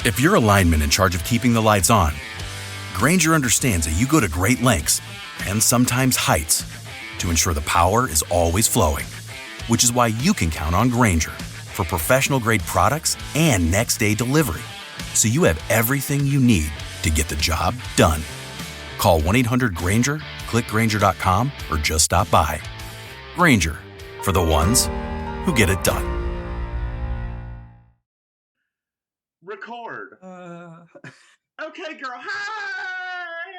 If you're a lineman in charge of keeping the lights on, Grainger understands that you go to great lengths and sometimes heights to ensure the power is always flowing, which is why you can count on Grainger for professional-grade products and next-day delivery, so you have everything you need to get the job done. Call 1-800-GRAINGER, click Grainger.com, or just stop by. Grainger, for the ones who get it done. Record. Okay, girl. Hi!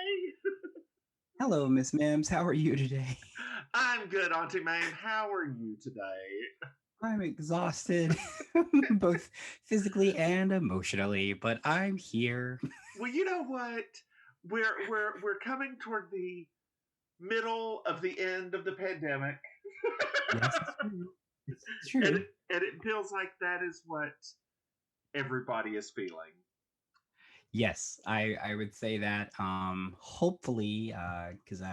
Hello, Miss Mims. How are you today? I'm good, Auntie Maim. How are you today? I'm exhausted, both physically and emotionally, but I'm here. Well, you know what? We're coming toward the middle of the end of the pandemic. Yes, it's true. It's true. And it feels like that is what everybody is feeling. Yes, I would say that. Hopefully, because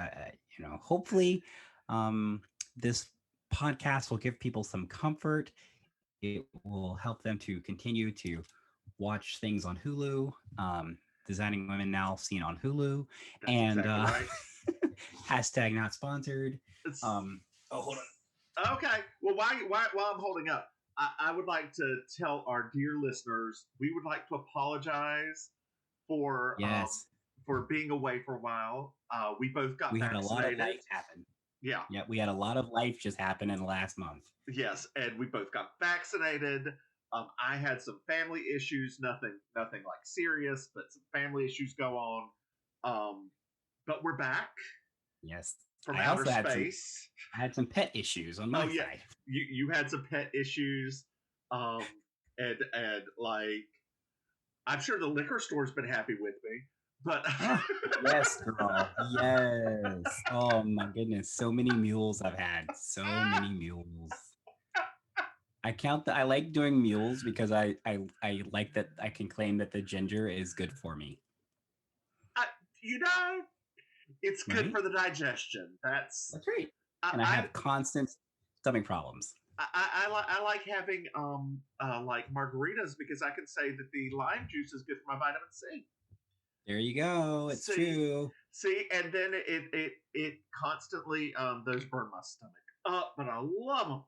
hopefully, this podcast will give people some comfort. It will help them to continue to watch things on Hulu. Designing Women now seen on Hulu, That's and exactly right. hashtag not sponsored. Oh, hold on. Okay. Well, while I'm holding up, I would like to tell our dear listeners we would like to apologize for Yes. For being away for a while. We both got vaccinated. Had a lot of life happen. Yeah. Yeah, we had a lot of life just happen in the last month. Yes, and we both got vaccinated. I had some family issues, nothing like serious, but some family issues go on. But we're back. Yes. From I outer also space. I had some pet issues on my side. You had some pet issues. And like I'm sure the liquor store's been happy with me. But yes, girl. Yes. Oh my goodness. So many mules I've had. So many mules. I like doing mules because I like that I can claim that the ginger is good for me. It's good for the digestion. That's right. And I have constant stomach problems. I like having like margaritas because I can say that the lime juice is good for my vitamin C. There you go. It's true. See, and then it constantly those burn my stomach up, but I love them.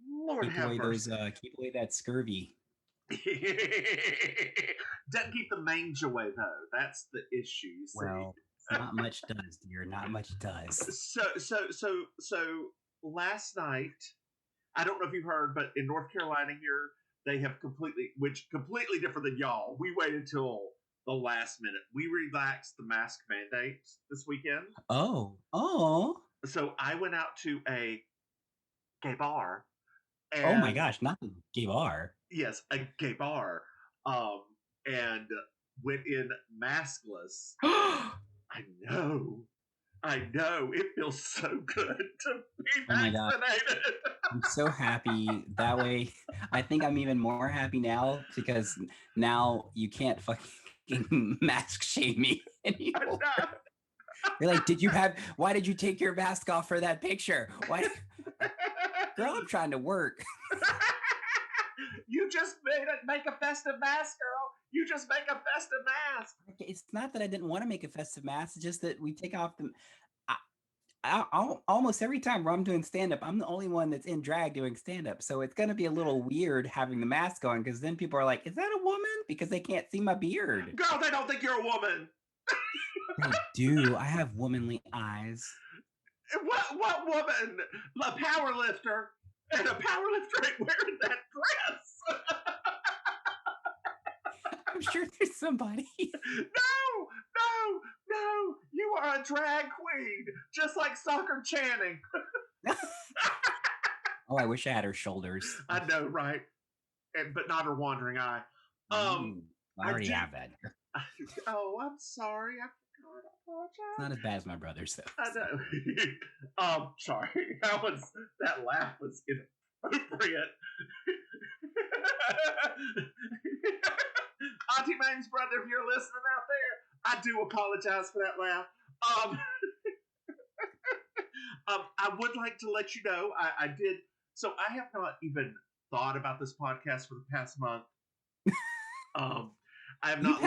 Lord have mercy. Keep away that scurvy. Doesn't keep the mange away though. That's the issue. You see? Well, not much does, dear. Not much does. So last night, I don't know if you've heard, but in North Carolina here, they have completely different than y'all. We waited till the last minute. We relaxed the mask mandates this weekend. Oh. So I went out to a gay bar. And, oh my gosh, not a gay bar. Yes, a gay bar. And went in maskless. I know. It feels so good to be vaccinated. I'm so happy. That way, I think I'm even more happy now because now you can't fucking mask shame me anymore. You're like, why did you take your mask off for that picture? Why? Girl, I'm trying to work. You just make a festive mask, girl. You just make a festive mask. It's not that I didn't want to make a festive mask. It's just that we take off the... almost every time where I'm doing stand-up, I'm the only one that's in drag doing stand-up. So it's going to be a little weird having the mask on because then people are like, is that a woman? Because they can't see my beard. Girl, they don't think you're a woman. They do. I have womanly eyes. What woman? A power lifter. And a power lifter ain't wearing that dress. I'm sure there's somebody. No. You are a drag queen. Just like Soccer Channing. Oh, I wish I had her shoulders. I know, right? But not her wandering eye. I already have that. Oh, I'm sorry. I forgot. I apologize. It's not as bad as my brother's, though. I know. Sorry. That laugh was inappropriate. Auntie Maim's brother, if you're listening out there, I do apologize for that laugh. I would like to let you know I did. So I have not even thought about this podcast for the past month. I have not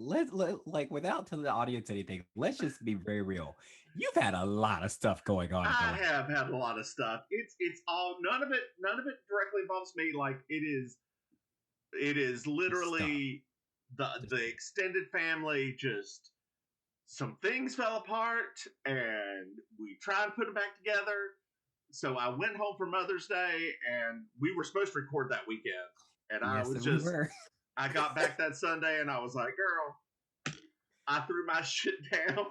looked. Like without telling the audience anything, let's just be very real. You've had a lot of stuff going on. I have had a lot of stuff. It's all none of it directly involves me. Like it is literally the extended family. Just some things fell apart, and we tried to put them back together. So I went home for Mother's Day, and we were supposed to record that weekend, and I was just. I got back that Sunday, and I was like, "Girl, I threw my shit down.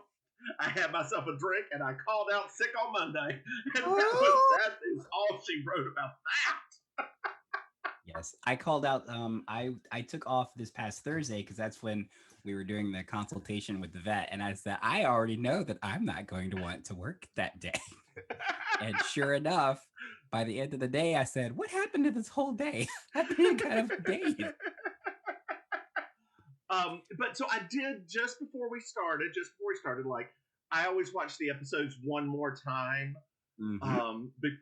I had myself a drink, and I called out sick on Monday." And that is all she wrote about that. Yes, I called out. I took off this past Thursday because that's when we were doing the consultation with the vet, and I said I already know that I'm not going to want to work that day. And sure enough, by the end of the day, I said, "What happened to this whole day? I've been kind of dazed." But so I did just before we started, like I always watch the episodes one more time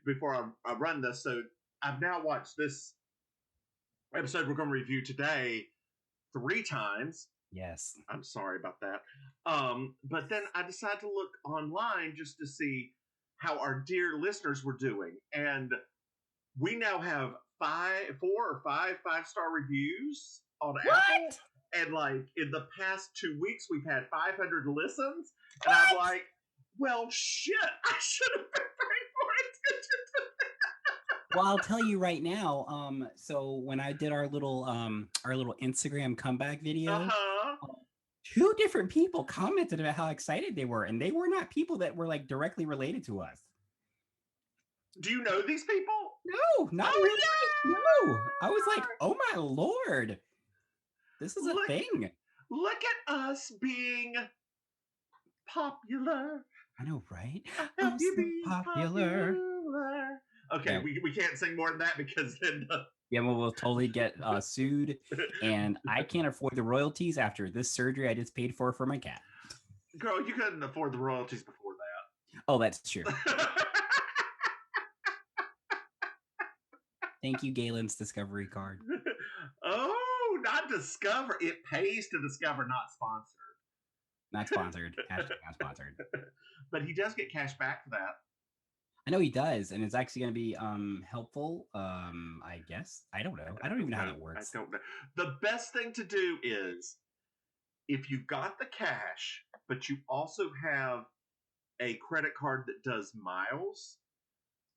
before I run this. So I've now watched this episode we're going to review today 3 times. Yes. I'm sorry about that. But then I decided to look online just to see how our dear listeners were doing. And we now have 4 or 5 5-star reviews on Apple. And like in the past 2 weeks, we've had 500 listens. And I'm like, well, shit, I should have been paying more attention to that. Well, I'll tell you right now. So when I did our little Instagram comeback video, 2 different people commented about how excited they were, and they were not people that were like directly related to us. Do you know these people? No, not really. Yeah. No, I was like, oh my Lord. This is a thing. Look at us being popular. I know, right? I'm so popular. Okay, yeah. we can't sing more than that because then... Yeah, well, we'll totally get sued. And I can't afford the royalties after this surgery I just paid for my cat. Girl, you couldn't afford the royalties before that. Oh, that's true. Thank you, Galen's Discovery card. Oh, not Discover. It pays to Discover, not sponsored. Not sponsored. Hashtag not sponsored. But he does get cash back for that. I know he does, and it's actually going to be helpful. I guess. I don't know. I don't even know how that works. I don't know. The best thing to do is if you got the cash, but you also have a credit card that does miles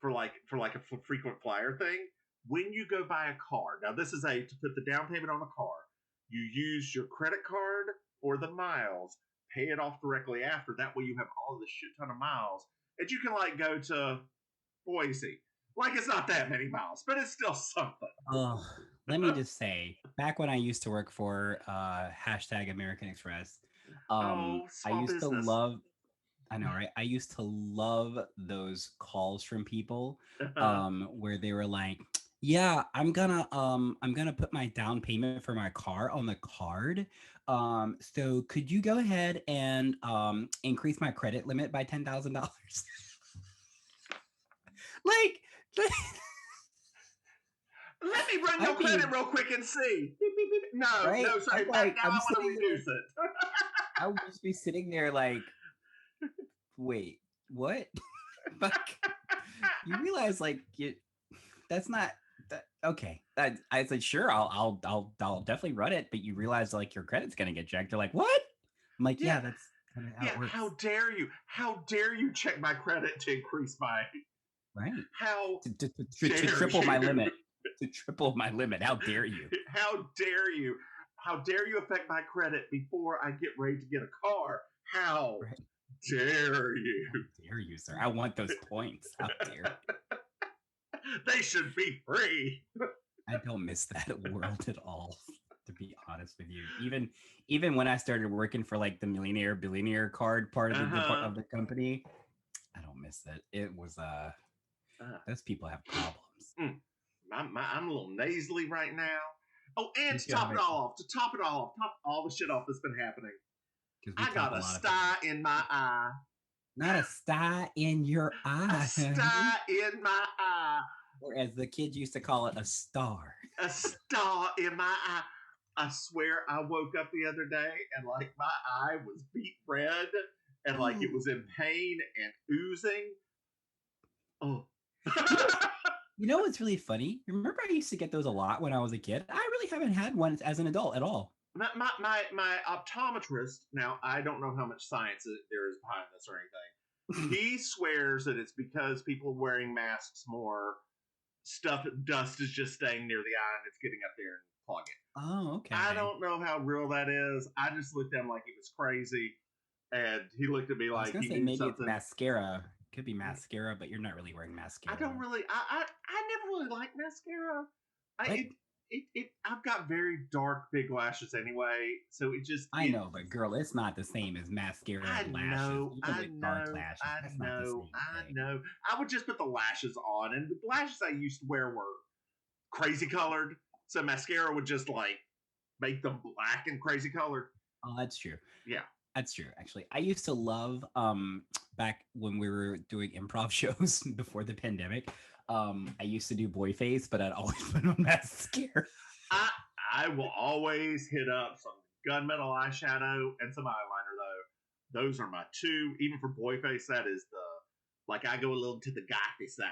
for like a frequent flyer thing. When you go buy a car, now this is to put the down payment on a car, you use your credit card or the miles, pay it off directly after. That way you have all this shit ton of miles. And you can like go to Boise. Like it's not that many miles, but it's still something. Oh, let me just say, back when I used to work for hashtag American Express, I used to love... I know, right? I used to love those calls from people where they were like, yeah, I'm gonna put my down payment for my car on the card. So could you go ahead and increase my credit limit by $10,000? like let me run your credit real quick and see. Beep, beep, beep. No, right? No, sorry. Now I want to reduce it. I would just be sitting there like, wait, what? Like, you realize like that's not that okay. I said sure, I'll definitely run it, but you realize like your credit's gonna get checked. They're like, what? I'm like, yeah, that's kind of how it works. How dare you? How dare you check my credit to increase my How to triple my limit? To triple my limit. How dare you? How dare you? How dare you affect my credit before I get ready to get a car? How dare you? How dare you, sir? I want those points. How dare you? They should be free. I don't miss that world at all, to be honest with you. Even when I started working for like the millionaire billionaire card part of the company, I don't miss that. It was those people have problems. I'm a little nasally right now. Oh, and to top it all off the shit off that's been happening. I got a star in my eye. Not a star in your eye. A star in my eye. Or as the kids used to call it, a star. A star in my eye. I swear I woke up the other day and like my eye was beet red and like it was in pain and oozing. Oh. You know, you know what's really funny? Remember, I used to get those a lot when I was a kid. I really haven't had one as an adult at all. My optometrist, now I don't know how much science there is behind this or anything. He swears that it's because people wearing masks more, dust is just staying near the eye and it's getting up there and clogging. Oh, okay. I don't know how real that is. I just looked at him like he was crazy, and he looked at me like I was gonna he say knew maybe something. it's mascara. Could be mascara, but you're not really wearing mascara. I don't really. I never really liked mascara. I've got very dark, big lashes anyway, so it just. I know, but girl, it's not the same as mascara and lashes. Even with dark lashes, that's not the same thing. I know. I would just put the lashes on, and the lashes I used to wear were crazy colored, so mascara would just like make them black and crazy colored. Oh, that's true. Yeah. That's true. Actually, I used to love back when we were doing improv shows before the pandemic. I used to do boy face, but I'd always put on mascara. I will always hit up some gunmetal eyeshadow and some eyeliner though. Those are my two. Even for boy face, that is the like I go a little to the gothy side.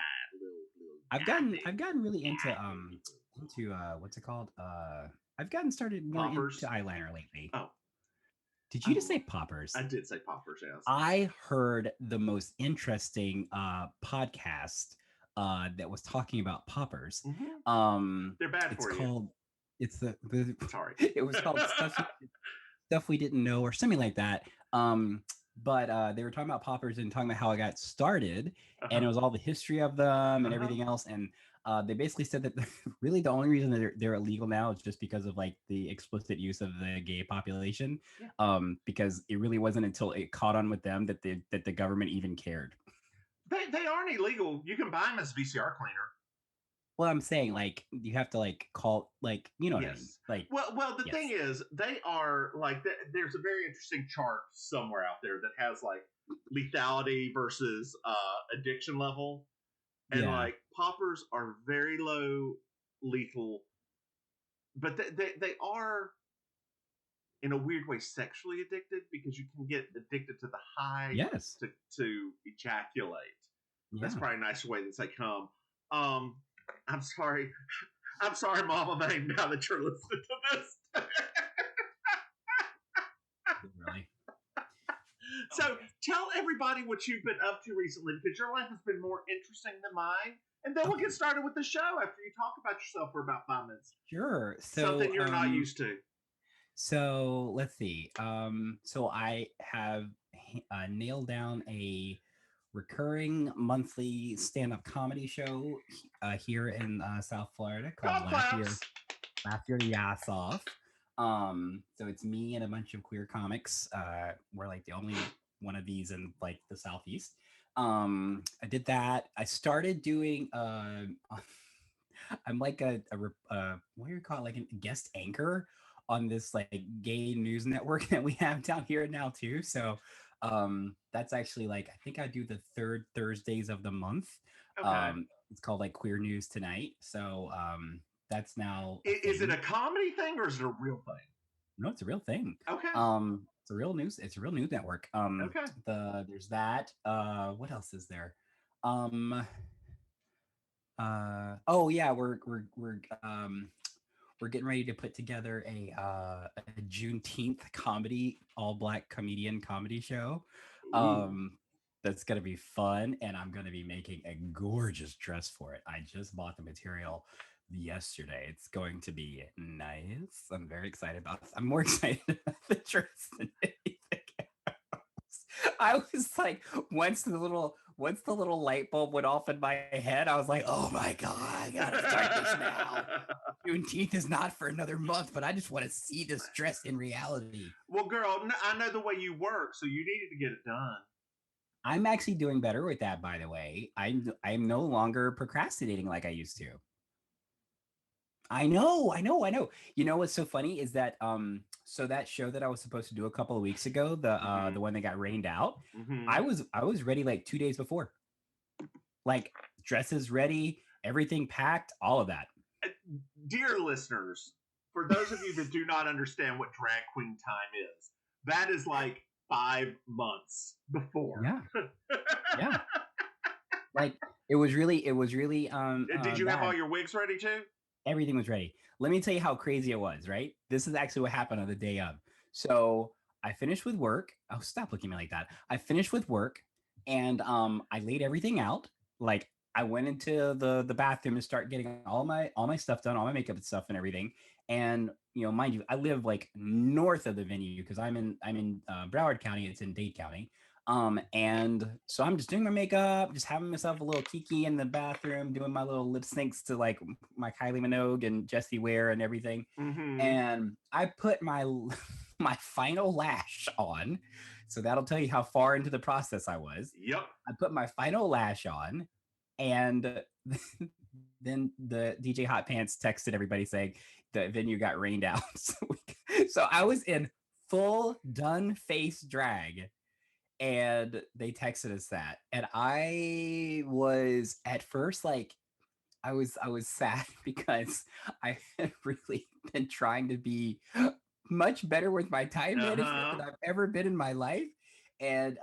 I've gotten really into what's it called? I've gotten started more poppers. Into eyeliner lately. Oh. Did you just say poppers? I did say poppers, yes. I heard the most interesting podcast that was talking about poppers. Mm-hmm. They're bad for you. It's the sorry. It was called stuff we didn't know or something like that. But they were talking about poppers and talking about how it got started, and it was all the history of them and everything else. And they basically said that really the only reason that they're illegal now is just because of like the explicit use of the gay population. Yeah. Because it really wasn't until it caught on with them that the government even cared. They aren't illegal. You can buy them as VCR cleaner. Well, I'm saying like you have to like call like you know what I mean. Like well the thing is they are like there's a very interesting chart somewhere out there that has like lethality versus addiction level. And like poppers are very low lethal, but they are in a weird way sexually addicted because you can get addicted to the high to ejaculate. Yeah. That's probably a nicer way than say come. I'm sorry, Mama Maim, now that you're listening to this. Really? So tell everybody what you've been up to recently because your life has been more interesting than mine. And then we'll get started with the show after you talk about yourself for about 5 minutes. Sure. So, something you're not used to. So let's see. So I have nailed down a recurring monthly stand-up comedy show here in South Florida called Laugh Your Ass Off. So it's me and a bunch of queer comics. We're like the only one of these in like the Southeast. I did that. I started doing I'm like a what do you call it, like a guest anchor on this like gay news network that we have down here now too. So that's actually like I think I do the third Thursdays of the month. Okay. It's called like Queer News Tonight. So that's now is it a comedy thing or is it a real thing? No, it's a real thing. Okay. It's a real news network. Okay. There's that. What else is there? Oh yeah, we're getting ready to put together a Juneteenth comedy, all black comedian comedy show. That's gonna be fun, and I'm gonna be making a gorgeous dress for it. I just bought the material yesterday. It's going to be nice. I'm very excited about this. I'm more excited about the dress than anything else. I was like, once the little light bulb went off in my head, I was like, oh my God, I gotta start this now. Juneteenth is not for another month, but I just want to see this dress in reality. Well, girl, I know the way you work, so you needed to get it done. I'm actually doing better with that, by the way. I'm no longer procrastinating like I used to. I know. You know what's so funny is that so that show that I was supposed to do a couple of weeks ago, the one that got rained out, I was ready like 2 days before. Like dresses ready, everything packed, all of that. Dear listeners, for those of you that do not understand what drag queen time is, that is like 5 months before. Yeah, yeah. Like it was really Did you have bad. all your wigs ready too? Everything was ready. Let me tell you how crazy it was, right? This is actually what happened on the day of. So I finished with work. Oh, stop looking at me like that. I finished with work and I laid everything out. Like I went into the bathroom to start getting all my stuff done, all my makeup and stuff and everything. And you know, mind you, I live like north of the venue because I'm in Broward County. It's in Dade County. And so I'm just doing my makeup, just having myself a little kiki in the bathroom, doing my little lip syncs to like my Kylie Minogue and Jessie Ware and everything. Mm-hmm. And I put my my final lash on. So that'll tell you how far into the process I was. Yep. I put my final lash on, and then the DJ Hot Pants texted everybody saying the venue got rained out. So I was in full done face drag and they texted us that, and I was at first like I was sad because I had really been trying to be much better with my time management than I've ever been in my life. And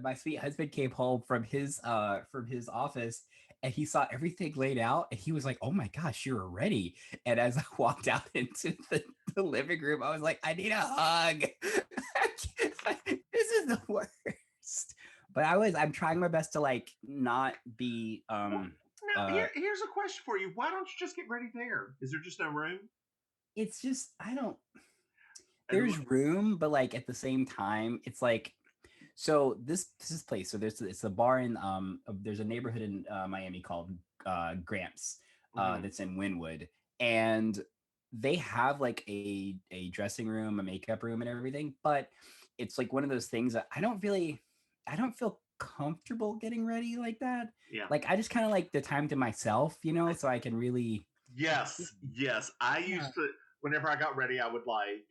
my sweet husband came home from his office and he saw everything laid out and he was like, "Oh my gosh, you're ready." And as I walked out into the living room, I was like, "I need a hug." This is the worst. But I'm trying my best to like not be Now, here's a question for you. Why don't you just get ready there? Is there just no room? it's just I don't And there's room, but like at the same time, it's like so this place. So it's a bar in there's a neighborhood in Miami called Gramps Mhm. that's in Wynwood, and they have like a dressing room, a makeup room, and everything. But it's like one of those things that I don't feel comfortable getting ready like that. Yeah. Like I just kind of like the time to myself, you know, so I can really Yes, yes. I yeah. used to, whenever I got ready, I would like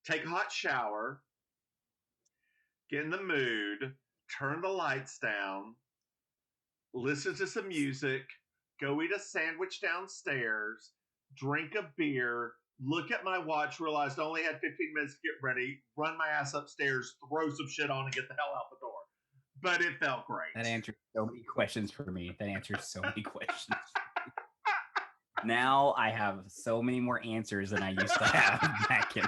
take a hot shower, get in the mood, turn the lights down, listen to some music, go eat a sandwich downstairs, drink a beer, look at my watch, realized I only had 15 minutes to get ready, run my ass upstairs, throw some shit on, and get the hell out the door. But it felt great. That answers so many questions for me. That answers so many questions. Now I have so many more answers than I used to have back in.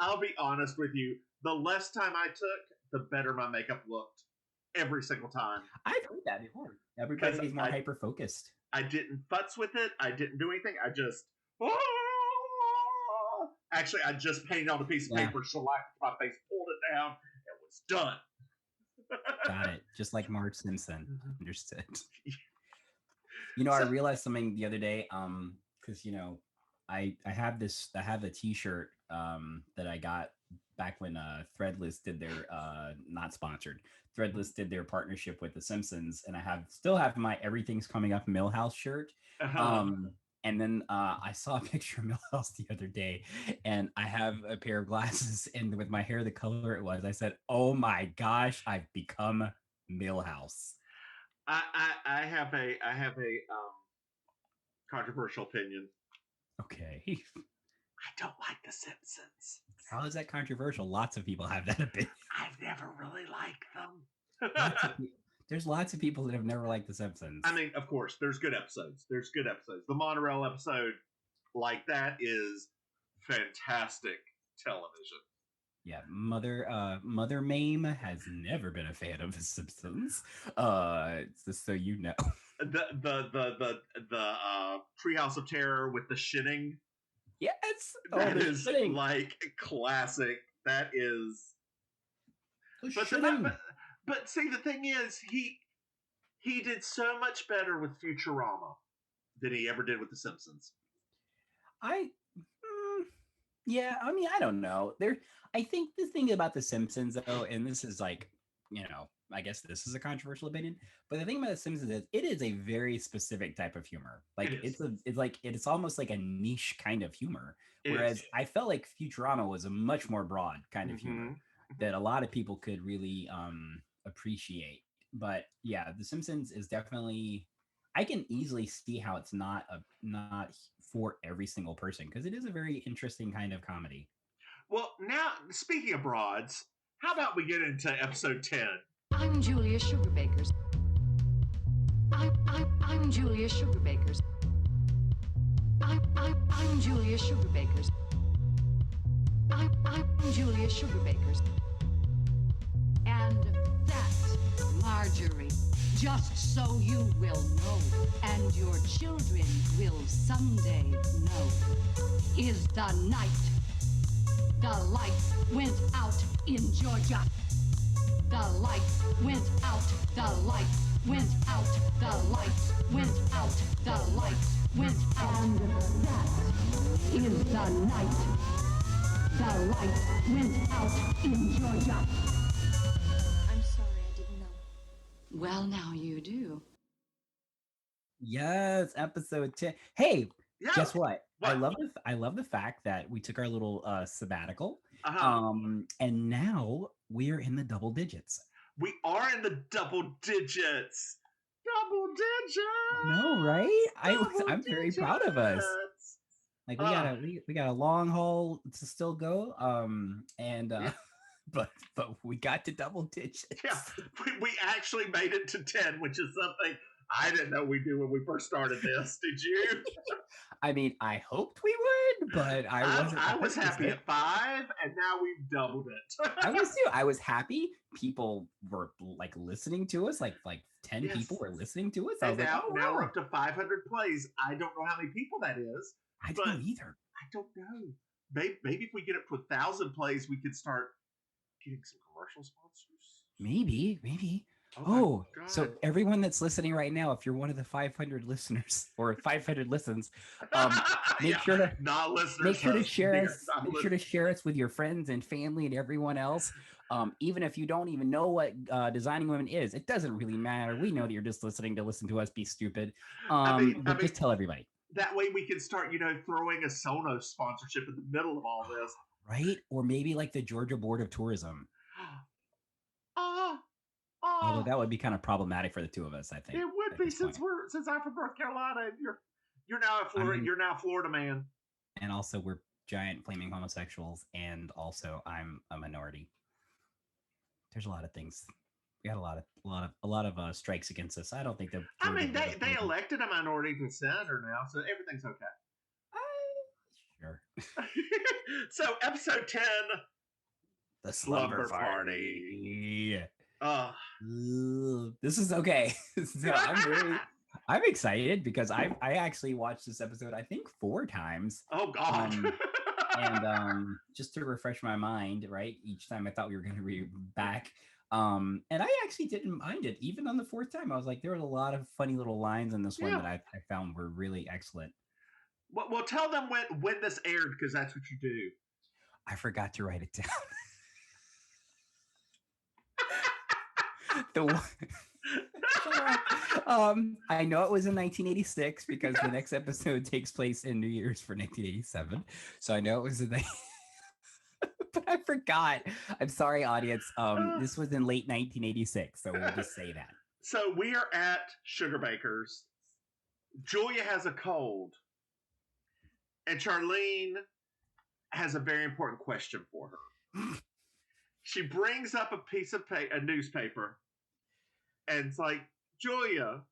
I'll be honest with you. The less time I took, the better my makeup looked every single time. I've heard that before. Because Everybody's more hyper focused. I didn't futz with it. I didn't do anything. I just. Actually, I just painted on a piece of paper, shellacked my face, pulled it down, and was done. Got it. Just like Marge Simpson. Understood. You know, I realized something the other day. Because you know, I have a T-shirt that I got back when Threadless did their not sponsored. Threadless did their partnership with The Simpsons, and I still have my Everything's Coming Up Millhouse shirt. And then I saw a picture of Millhouse the other day, and I have a pair of glasses, and with my hair the color it was, I said, "Oh my gosh, I've become Millhouse." I have a controversial opinion. Okay. I don't like The Simpsons. How is that controversial? Lots of people have that opinion. I've never really liked them. There's lots of people that have never liked The Simpsons. I mean, of course, there's good episodes. There's good episodes. The monorail episode, like that, is fantastic television. Yeah, Mother Maim has never been a fan of The Simpsons. Just so you know. The Treehouse of Terror with the shitting. Yes, that is like classic. That is. But see, the thing is, he did so much better with Futurama than he ever did with The Simpsons. Yeah, I mean, I don't know. I think the thing about The Simpsons, though, and this is like, you know, I guess this is a controversial opinion, but the thing about The Simpsons is it is a very specific type of humor. Like it's almost like a niche kind of humor. Whereas I felt like Futurama was a much more broad kind of humor that a lot of people could really appreciate. But yeah, The Simpsons is definitely, I can easily see how it's not for every single person because it is a very interesting kind of comedy. Well, now speaking of broads, how about we get into episode 10? I'm Julia Sugarbakers. I'm Julia Sugarbakers. I'm Julia Sugarbakers. I'm Julia Sugarbakers. And that's Marjorie. Just so you will know, and your children will someday know, is the night the light went out in Georgia. The light went out, the light went out, the light went out, the light went out. And that is the night the light went out in Georgia. I'm sorry, I didn't know. Well, now you do. Yes, episode 10. Hey, Yeah. guess what? What? I love the fact that we took our little sabbatical. Uh-huh. And now we're in the double digits. We are in the double digits. Double digits. No, right? Double I'm very proud of us. digits. Like we got a long haul to still go. But we got to double digits. Yeah, we actually made it to 10, which is something I didn't know we do when we first started this. Did you? I mean, I hoped we would, but I was happy at 5, and now we've doubled it. I was too. I was happy. People were like listening to us. Like 10 Yes. people were listening to us. I And was now, like, oh, now we're wow. up to 500 plays. I don't know how many people that is. I don't know but- either. I don't know. Maybe if we get up to 1,000 plays, we could start getting some commercial sponsors. Maybe. my Oh, so God. everyone that's listening right now, if you're one of the 500 listeners or 500 listens, make Yeah, sure to not listeners. make sure to hosts, share dear, us. not Make sure to share us with your friends and family and everyone else. Even if you don't even know what Designing Women is, it doesn't really matter. We know that you're just listening to listen to us be stupid. But just tell everybody, That way we can start, throwing a Sonos sponsorship in the middle of all this. right? Or maybe like the Georgia Board of Tourism. Although that would be kind of problematic for the two of us, I think. It would at be this since point. I'm from North Carolina and you're now a Florida. You're now a Florida man. And also we're giant flaming homosexuals, and also I'm a minority. There's a lot of things. We had a lot of strikes against us. I don't think that. I mean, they elected a minority to senator now, so everything's okay. Sure. So episode 10, The Slumber Slumber Party. Party. This is okay. So I'm excited because I actually watched this episode I think 4 times. Oh God. And just to refresh my mind, right? Each time I thought we were going to be back. And I actually didn't mind it. Even on the 4th time, I was like, there was a lot of funny little lines in this one that I found were really excellent. Well, tell them when this aired, because that's what you do. I forgot to write it down. I know it was in 1986 because the next episode takes place in New Year's for 1987. So I know it was in the but I forgot. I'm sorry, audience. This was in late 1986, so we'll just say that. So we are at Sugarbakers. Julia has a cold, and Charlene has a very important question for her. She brings up a piece of a newspaper, and it's like, Julia,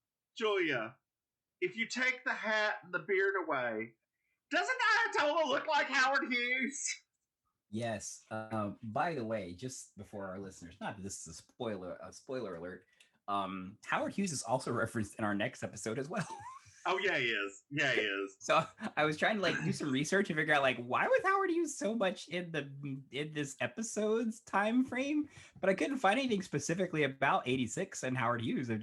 if you take the hat and the beard away, doesn't Ayatollah look like Howard Hughes? Yes. By the way, just before our listeners, not that this is a spoiler alert. Howard Hughes is also referenced in our next episode as well. Oh yeah, he is. Yeah, he is. So I was trying to do some research and figure out why was Howard Hughes so much in this episode's time frame, but I couldn't find anything specifically about 86 and Howard Hughes. He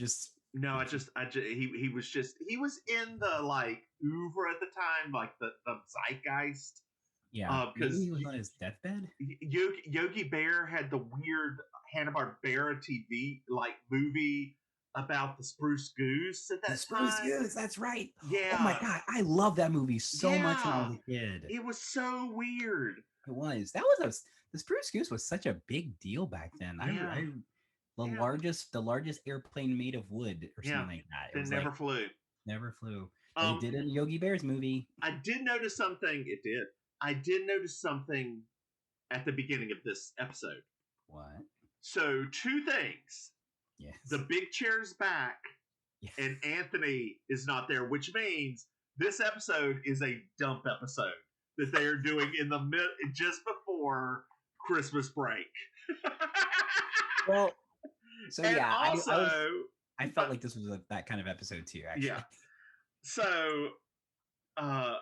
was in the oeuvre at the time, like the zeitgeist. Yeah, because maybe he was on his deathbed. Yogi Bear had the weird Hanna-Barbera TV movie about the Spruce Goose at that Spruce time. Goose, that's right. Yeah. Oh my God, I love that movie so much when I was a kid. It was so weird. It was. The Spruce Goose was such a big deal back then. Yeah. The largest airplane made of wood or something like that. It never flew. Never flew. They Um, did in Yogi Bear's movie. I did notice something. It did. I did notice something at the beginning of this episode. What? So, two things. Yes. The big chair's back, Yes. and Anthony is not there, which means this episode is a dump episode that they are doing in the just before Christmas break. Well, so and yeah, also, I felt like this was that kind of episode too. Actually, yeah. So, God,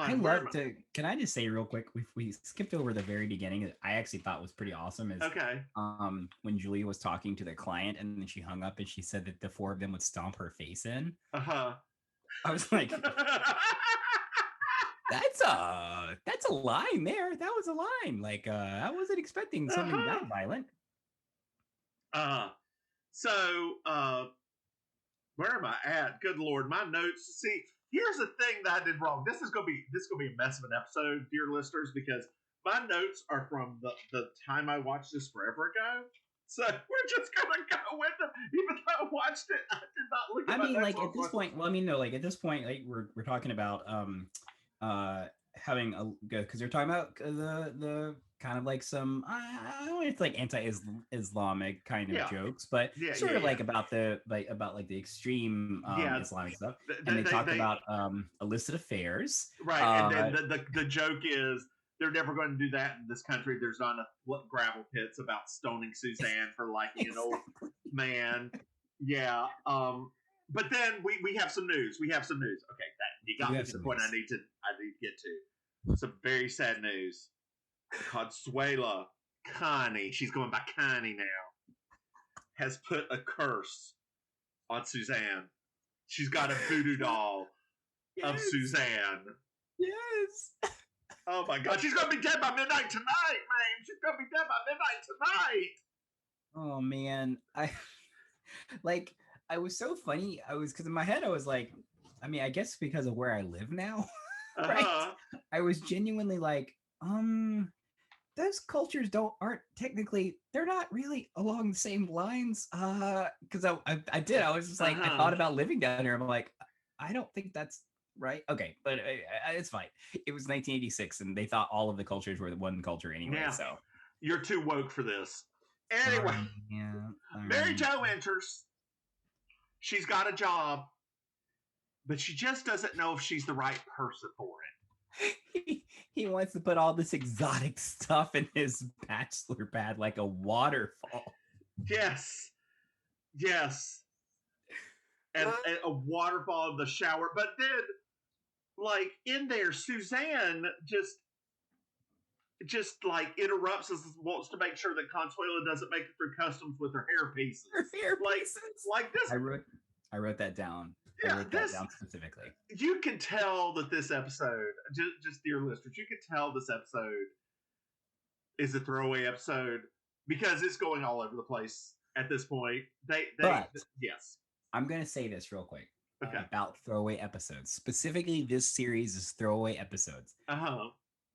I love to. Can I just say real quick? We skipped over the very beginning that I actually thought was pretty awesome. Is okay. When Julia was talking to the client and then she hung up and she said that the four of them would stomp her face in. I was like, that's a line there. That was a line. Like I wasn't expecting something that violent. So where am I at? Good Lord, my notes. See, here's the thing that I did wrong. This is gonna be a mess of an episode, dear listeners, because my notes are from the time I watched this forever ago. So we're just gonna go with them, even though I watched it. I did not look at. I mean, like at this point. Well, I mean, no, like at this point, like we're talking about having a because they're talking about the kind of like some I don't know if it's like anti-Islamic kind of jokes, but sort of like about the extreme Islamic stuff. And they talk about illicit affairs, right? And then the joke is they're never going to do that in this country. There's not enough gravel pits about stoning Suzanne for liking an old man. Yeah. But then we have some news. We have some news. Okay, you got me to the point I need to get to. Some very sad news. Consuela Connie, she's going by Connie now, has put a curse on Suzanne. She's got a voodoo doll of Suzanne. Yes. Oh my God, she's gonna be dead by midnight tonight, man. She's gonna be dead by midnight tonight. Oh man, I was so funny. Because in my head I was like, I mean, I guess because of where I live now, right? I was genuinely like, those cultures aren't technically, they're not really along the same lines. Because I was just like, I thought about living down here. I'm like, I don't think that's right. Okay, but it's fine. It was 1986, and they thought all of the cultures were one culture anyway. Yeah. So you're too woke for this. Anyway, Mary Jo enters. She's got a job, but she just doesn't know if she's the right person for it. He wants to put all this exotic stuff in his bachelor pad like a waterfall. Yes. And a waterfall in the shower. But then, like, in there, Suzanne just like interrupts us, wants to make sure that Consuela doesn't make it through customs with her hair pieces. Like this. I wrote that down. Yeah, I wrote that down specifically. You can tell that this episode, just dear listeners, you can tell this episode is a throwaway episode because it's going all over the place at this point. Yes. I'm going to say this real quick about throwaway episodes. Specifically, this series is throwaway episodes.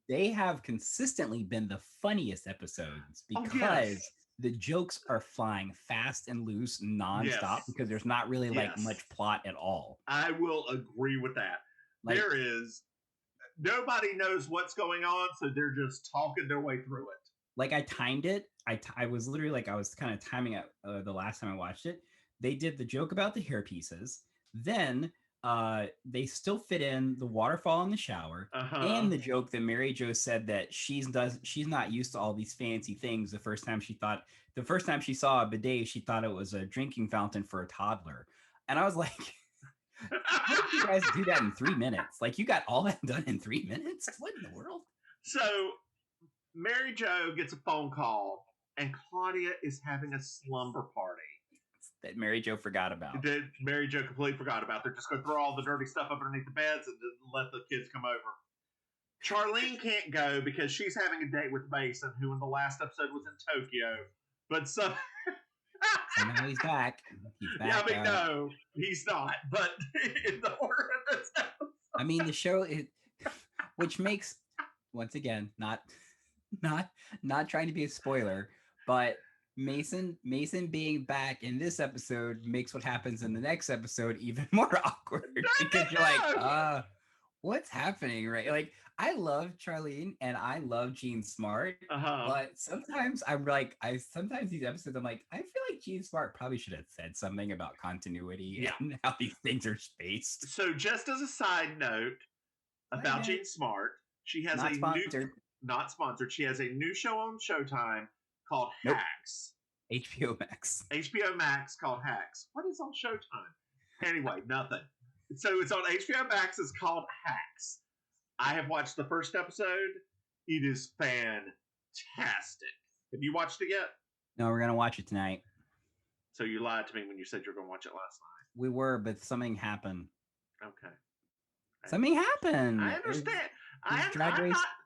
They have consistently been the funniest episodes because the jokes are flying fast and loose nonstop because there's not really like much plot at all. I will agree with that. Like, there is nobody knows what's going on, so they're just talking their way through it. Like I timed it. I was literally like I was kind of timing it the last time I watched it. They did the joke about the hair pieces. Then they still fit in the waterfall in the shower and the joke that Mary Jo said that she's not used to all these fancy things. The first time she saw a bidet, she thought it was a drinking fountain for a toddler. And I was like, how did you guys do that in 3 minutes? Like you got all that done in 3 minutes? What in the world? So Mary Jo gets a phone call and Claudia is having a slumber party. That Mary Jo forgot about. That Mary Jo completely forgot about. They're just going to throw all the dirty stuff up underneath the beds and let the kids come over. Charlene can't go because she's having a date with Mason, who in the last episode was in Tokyo. But so now he's back. He's back. Yeah, I mean, no, he's not. But in the order of this episode. I mean, the show, which makes, once again, not trying to be a spoiler, but Mason being back in this episode makes what happens in the next episode even more awkward because you're like, what's happening, right? Like, I love Charlene and I love Jean Smart, but sometimes sometimes these episodes I'm like, I feel like Jean Smart probably should have said something about continuity and how these things are spaced. So just as a side note about Jean Smart, she has not sponsored. She has a new show on Showtime called Hacks. HBO Max. HBO Max called Hacks. What is on Showtime? Anyway, nothing. So it's on HBO Max. It's called Hacks. I have watched the first episode. It is fantastic. Have you watched it yet? No, we're gonna watch it tonight. So you lied to me when you said you were going to watch it last night. We were, but something happened. Okay. Something happened. I understand.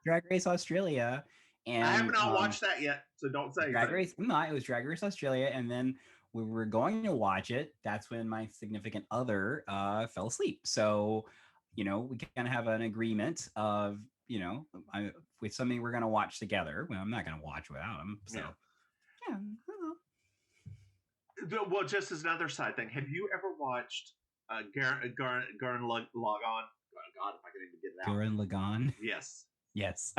Drag Race Australia. And I have not watched that yet, so don't say Drag Race. No, it was Drag Race Australia, and then we were going to watch it. That's when my significant other fell asleep. So, we kind of have an agreement of, with something we're going to watch together. Well, I'm not going to watch without him. So, yeah. Well, just as another side thing, have you ever watched Gurren Lagann? God, if I can even get it out. Gurren Lagann? Yes. Yes.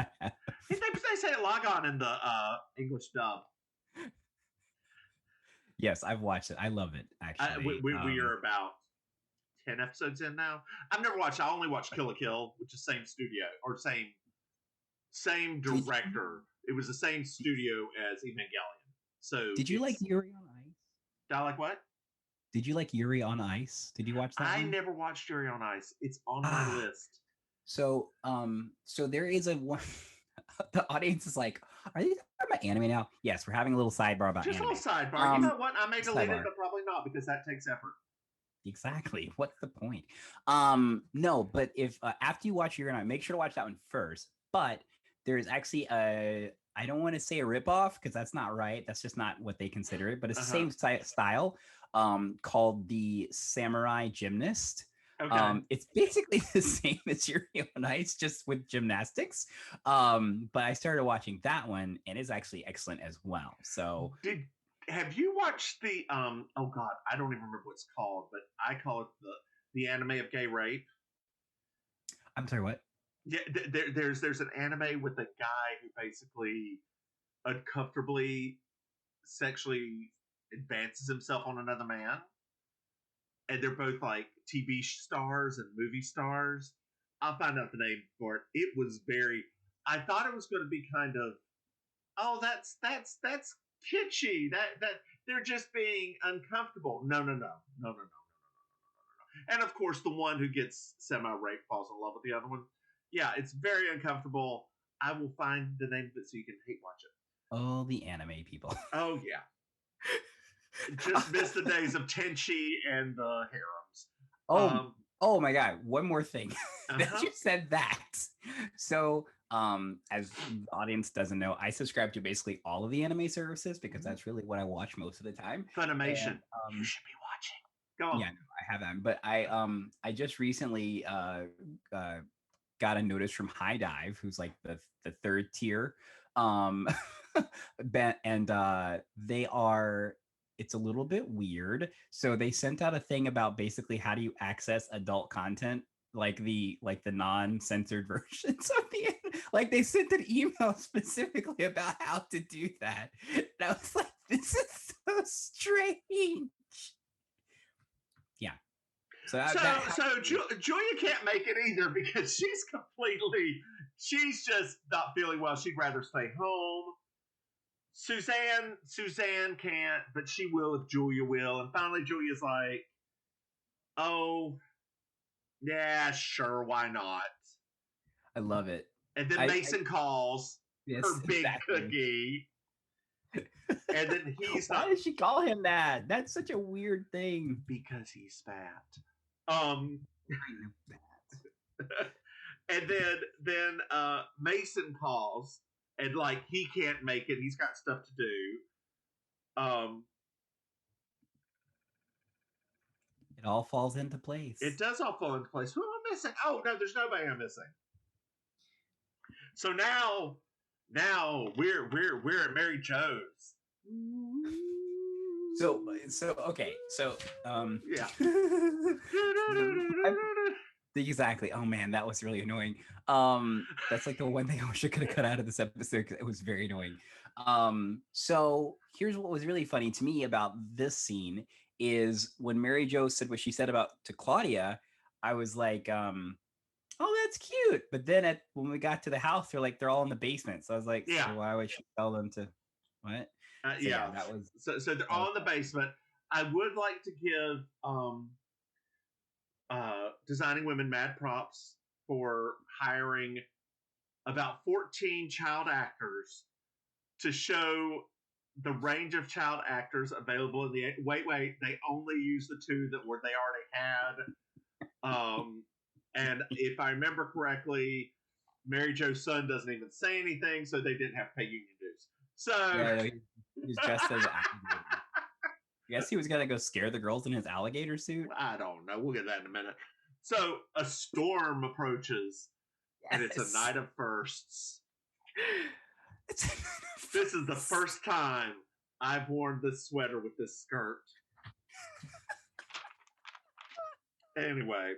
They say Lagann in the English dub. Yes, I've watched it. I love it, actually. We are about 10 episodes in now. I've never watched. I only watched Kill la Kill, which is same studio or same director. It was the same studio as Evangelion. So did you like Yuri on Ice? Did I like what? Did you like Yuri on Ice? Did you watch that? I never watched Yuri on Ice. It's on my list. So there is a one. The audience is like, "Are you talking about anime now?" Yes, we're having a little sidebar about just anime. Just a little sidebar. You know what? I may delete it, but probably not because that takes effort. Exactly. What's the point? No, but if after you watch Yuri on Ice, make sure to watch that one first. But there is actually I don't want to say a ripoff because that's not right. That's just not what they consider it. But it's the same style. Called the Samurai Gymnast. Okay. It's basically the same as Yuri on Ice, just with gymnastics. But I started watching that one, and it's actually excellent as well. So, have you watched the oh God, I don't even remember what it's called, but I call it the anime of gay rape. I'm sorry, what? Yeah, there's an anime with a guy who basically uncomfortably sexually advances himself on another man, and they're both like TV stars and movie stars. I'll find out the name for it. It was I thought it was going to be kind of, oh, that's kitschy. That they're just being uncomfortable. No. And of course, the one who gets semi-raped falls in love with the other one. Yeah, it's very uncomfortable. I will find the name of it so you can hate watch it. Oh, the anime people. Oh yeah. Just miss the days of Tenchi and the harems. Oh my God. One more thing that you said that. So, as the audience doesn't know, I subscribe to basically all of the anime services because that's really what I watch most of the time. Funimation. You should be watching. Go on. Yeah, I have them. But I just recently got a notice from High Dive, who's like the third tier. And they are, it's a little bit weird. So they sent out a thing about basically how do you access adult content, like the non-censored versions of the, like they sent an email specifically about how to do that. And I was like, this is so strange. Yeah. So Julia can't make it either because she's just not feeling well. She'd rather stay home. Suzanne can't, but she will if Julia will. And finally, Julia's like, "Oh, yeah, sure, why not?" I love it. And then Mason calls her big cookie. And then he's Why did she call him that? That's such a weird thing. Because he's fat. And then Mason calls and like he can't make it. He's got stuff to do. It all falls into place. It does all fall into place. Who am I missing? Oh no, there's nobody I'm missing. So now we're at Mary Jo's. So okay. So Yeah. exactly. Oh man, that was really annoying. That's like the one thing I wish I could have cut out of this episode because it was very annoying. So here's what was really funny to me about this scene is when Mary Jo said what she said about to Claudia, I was like, oh, that's cute. But then when we got to the house, they're all in the basement. So I was like, Yeah. so why would she tell them to what? So, yeah, that was so they're all in the basement. I would like to give Designing Women mad props for hiring about 14 child actors to show the range of child actors available in the wait they only used the two that they already had, and if I remember correctly, Mary Jo's son doesn't even say anything, so they didn't have to pay union dues. So yeah, he's dressed as an alligator. I guess he was gonna go scare the girls in his alligator suit. I don't know. We'll get that in a minute. So a storm approaches, and it's a night of firsts. This is the first time I've worn this sweater with this skirt. Anyway,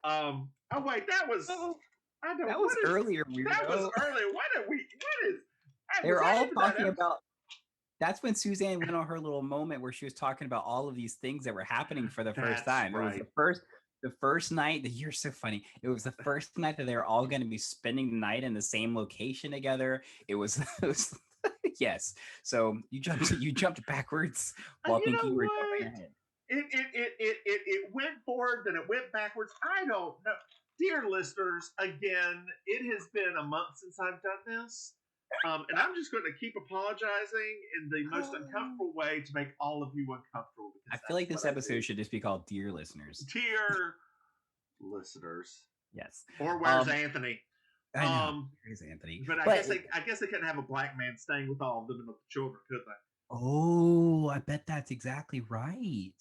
oh wait, that was that was earlier. That was earlier. What is? They were all talking about. That's when Suzanne went on her little moment where she was talking about all of these things that were happening for the first time. Right. It was the first night. You're so funny. It was the first night that they were all going to be spending the night in the same location together. It was yes. So you jumped backwards while thinking you were jumping ahead. It went forward, then it went backwards. I don't know. Dear listeners, again, it has been a month since I've done this. And I'm just going to keep apologizing in the most uncomfortable way to make all of you uncomfortable. I feel like this episode should just be called Dear Listeners. Dear Listeners. Yes. Or Where's Anthony? I know. Where's Anthony? But I guess they couldn't have a black man staying with all of them and with the children, could they? Oh, I bet that's exactly right.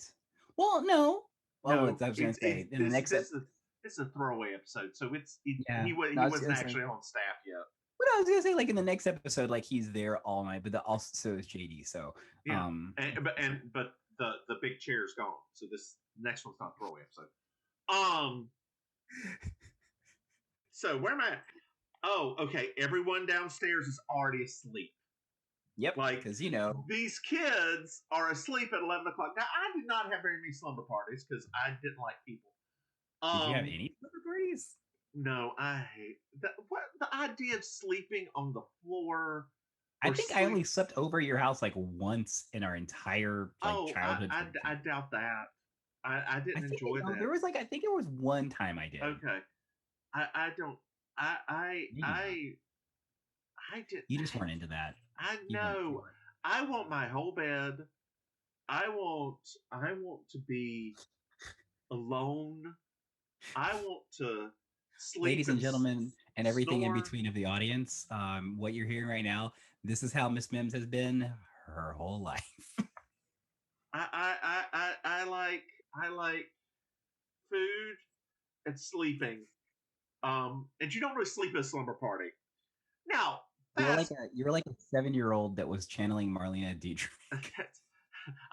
Well, no. Well, no, I was going to say in the next episode. It's a throwaway episode, so he wasn't actually on staff yet. But I was gonna say, like in the next episode, like he's there all night, but also so is JD. So yeah, but the big chair's gone, so this next one's not a throwaway episode. So where am I? Oh, okay. Everyone downstairs is already asleep. Yep, like because these kids are asleep at 11 o'clock. Now I did not have very many slumber parties because I didn't like people. Did you have any slumber parties? No, I hate that. What the idea of sleeping on the floor? I think I only slept over your house like once in our entire childhood. I doubt that. I didn't enjoy that. There was I think there was one time I did. Okay, I don't. I did. You just weren't into that. I know. I want my whole bed. I want to be alone. I want to sleep. Ladies and gentlemen, and everything in between of the audience, what you're hearing right now, this is how Miss Mims has been her whole life. I like food and sleeping. And you don't really sleep at a slumber party. Now you're like a 7-year-old that was channeling Marlena Dietrich.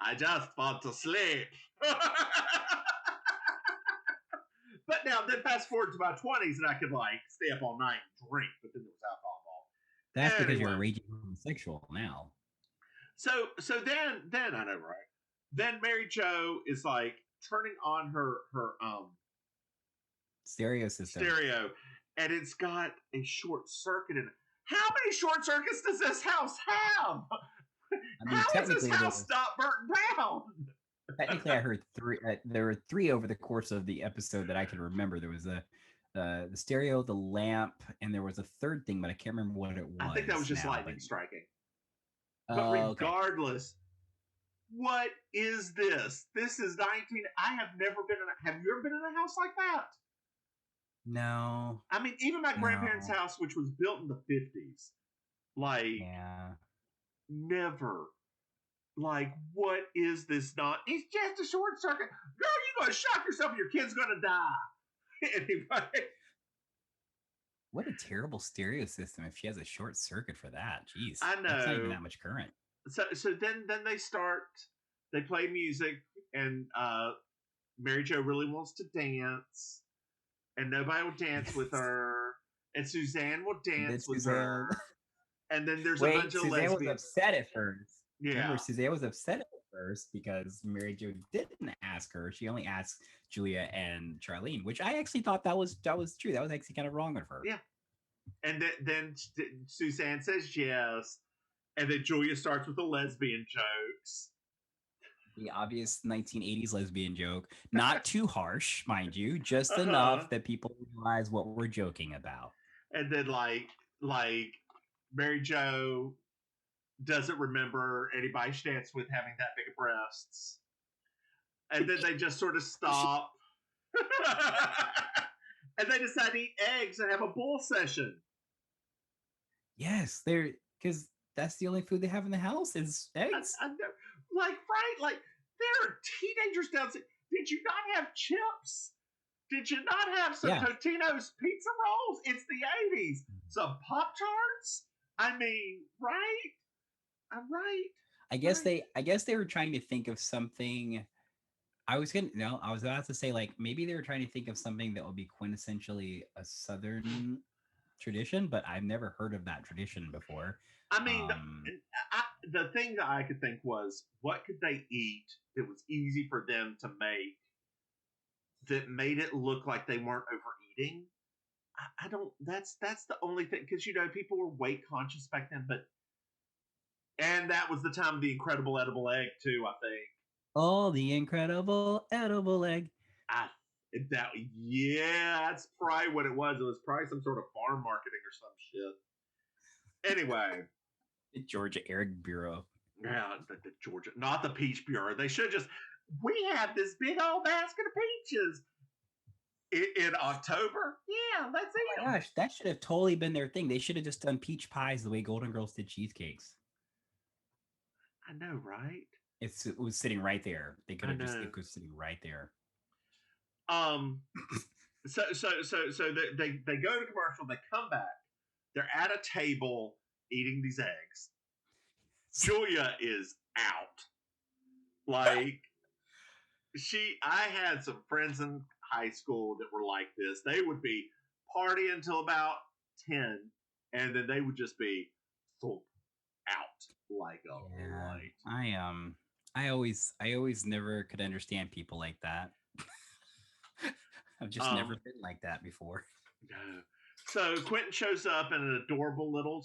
I just want to sleep. But now, then fast forward to my 20s, and I could stay up all night and drink, but then there was alcohol involved. That's because you're a raging homosexual now. So then I know, right? Then Mary Jo is turning on her stereo system. And it's got a short circuit in it. How many short circuits does this house have? How is this house not burnt down? Technically, I heard 3. There were 3 over the course of the episode that I can remember. There was the stereo, the lamp, and there was a third thing, but I can't remember what it was. I think that was just lightning striking. But regardless, what is this? This is 19. I have never been in have you ever been in a house like that? No. I mean, even my grandparents' house, which was built in the 50s, never. What is this not? It's just a short circuit. Girl, you're going to shock yourself. Your kid's going to die. Anyway. What a terrible stereo system if she has a short circuit for that. Jeez. I know. That's not even that much current. then they start. They play music, and Mary Jo really wants to dance, and nobody will dance with her, and Suzanne will And then dance with Suzanne. her, and then there's a Wait, bunch of Suzanne was lesbians. upset at first. Yeah, Remember, Suzanne was upset at first because Mary Jo didn't ask her. She only asked Julia and Charlene, which I actually thought that was true. That was actually kind of wrong of her. yeah. And then Suzanne says yes, and then Julia starts with the lesbian jokes. The obvious 1980s lesbian joke, not too harsh, mind you, just Uh-huh. enough that people realize what we're joking about. And then like Mary Jo doesn't remember anybody she danced with having that big of breasts. And then they just sort of stop. And they decide to eat eggs and have a bull session. Yes, they're because that's the only food they have in the house is eggs. I know. Like, right? Like, there are teenagers downstairs. Did you not have chips? Did you not have some Totino's pizza rolls? It's the 80s. Some Pop Tarts? I mean, right? I'm right. I guess they were trying to think of something. I was about to say like maybe they were trying to think of something that would be quintessentially a Southern tradition, but I've never heard of that tradition before. I mean, the thing that I could think was, what could they eat that was easy for them to make that made it look like they weren't overeating? I don't. That's the only thing, because people were weight conscious back then, and that was the time of the incredible edible egg too. I think. Oh, the incredible edible egg. That's probably what it was. It was probably some sort of farm marketing or some shit. Anyway, the Georgia Egg Bureau. Yeah, the Georgia, not the Peach Bureau. They should just. We have this big old basket of peaches in October. Yeah, let's eat them. Oh my gosh, that should have totally been their thing. They should have just done peach pies the way Golden Girls did cheesecakes. I know, right? It was sitting right there. They could have it was sitting right there. So they go to commercial. They come back. They're at a table eating these eggs. Julia is out. Like I had some friends in high school that were like this. They would be partying until about 10, and then they would just be out like a light. I always never could understand people like that. I've just never been like that before. No. So Quentin shows up in an adorable little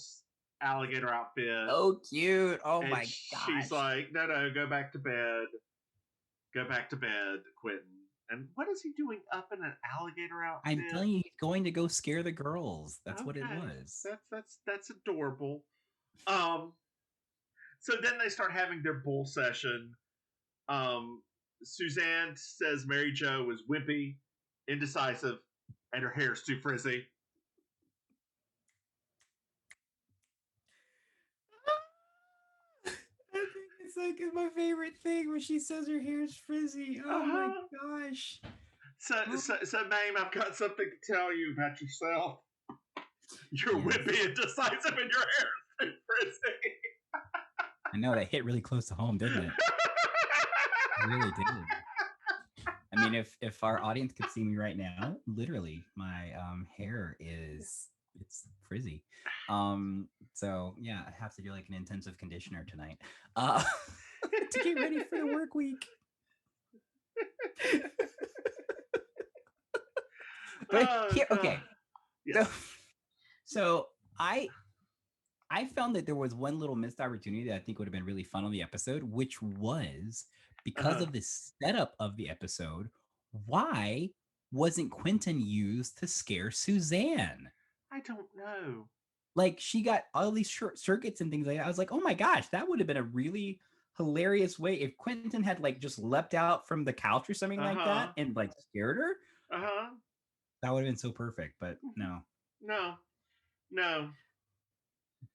alligator outfit. Oh, cute. Oh my gosh. She's like, no, go back to bed. Go back to bed, Quentin. And what is he doing up in an alligator outfit? I'm telling you, he's going to go scare the girls. That's what it was. That's adorable. So then they start having their bull session. Suzanne says Mary Jo is wimpy, indecisive, and her hair's too frizzy. I think it's my favorite thing when she says her hair's frizzy. Oh my gosh. So Maim, I've got something to tell you about yourself. You're wimpy and decisive, and your hair is too frizzy. I know that hit really close to home, didn't it? It really did. I mean, if our audience could see me right now, literally, my hair it's frizzy. So yeah, I have to do like an intensive conditioner tonight to get ready for the work week. But here, okay. Yeah. So I found that there was one little missed opportunity that I think would have been really fun on the episode, which was because of the setup of the episode. Why wasn't Quentin used to scare Suzanne? I don't know. Like, she got all these circuits and things like that. I was like, oh my gosh, that would have been a really hilarious way if Quentin had like just leapt out from the couch or something like that and like scared her. That would have been so perfect, but no.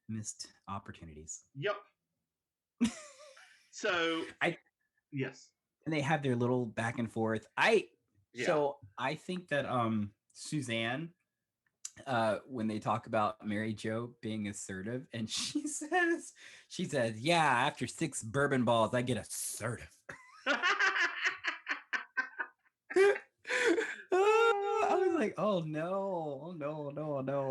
Missed opportunities. Yep. So yes. And they have their little back and forth. So I think that Suzanne when they talk about Mary Jo being assertive, and she says, yeah, after 6 bourbon balls, I get assertive. I was like, oh no,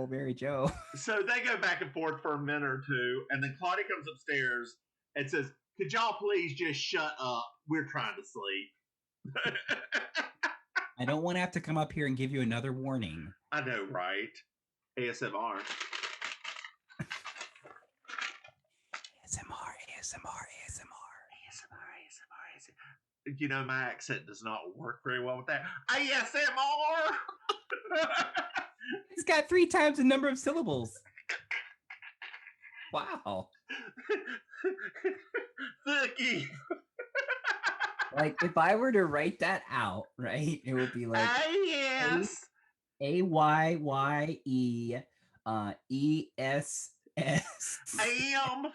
Mary Jo. So they go back and forth for a minute or two, and then Claudia comes upstairs and says, "Could y'all please just shut up? We're trying to sleep." I don't want to have to come up here and give you another warning. I know, right? ASMR. You know, my accent does not work very well with that. ASMR! It's got 3 times the number of syllables. Wow. Thookie. Like, if I were to write that out, right, it would be like yes. AYYE ESS. Am.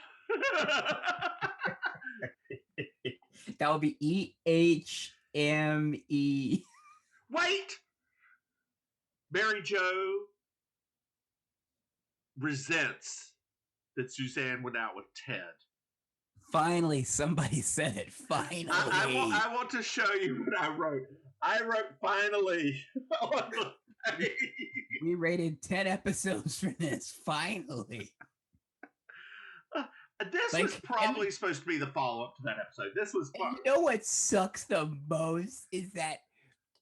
That would be EHME. Wait. Mary Jo resents that Suzanne went out with Ted. Finally, somebody said it. Finally. I want to show you what I wrote. I wrote finally on the page. We rated 10 episodes for this. Finally. This was probably supposed to be the follow-up to that episode. This was fun. You know what sucks the most is that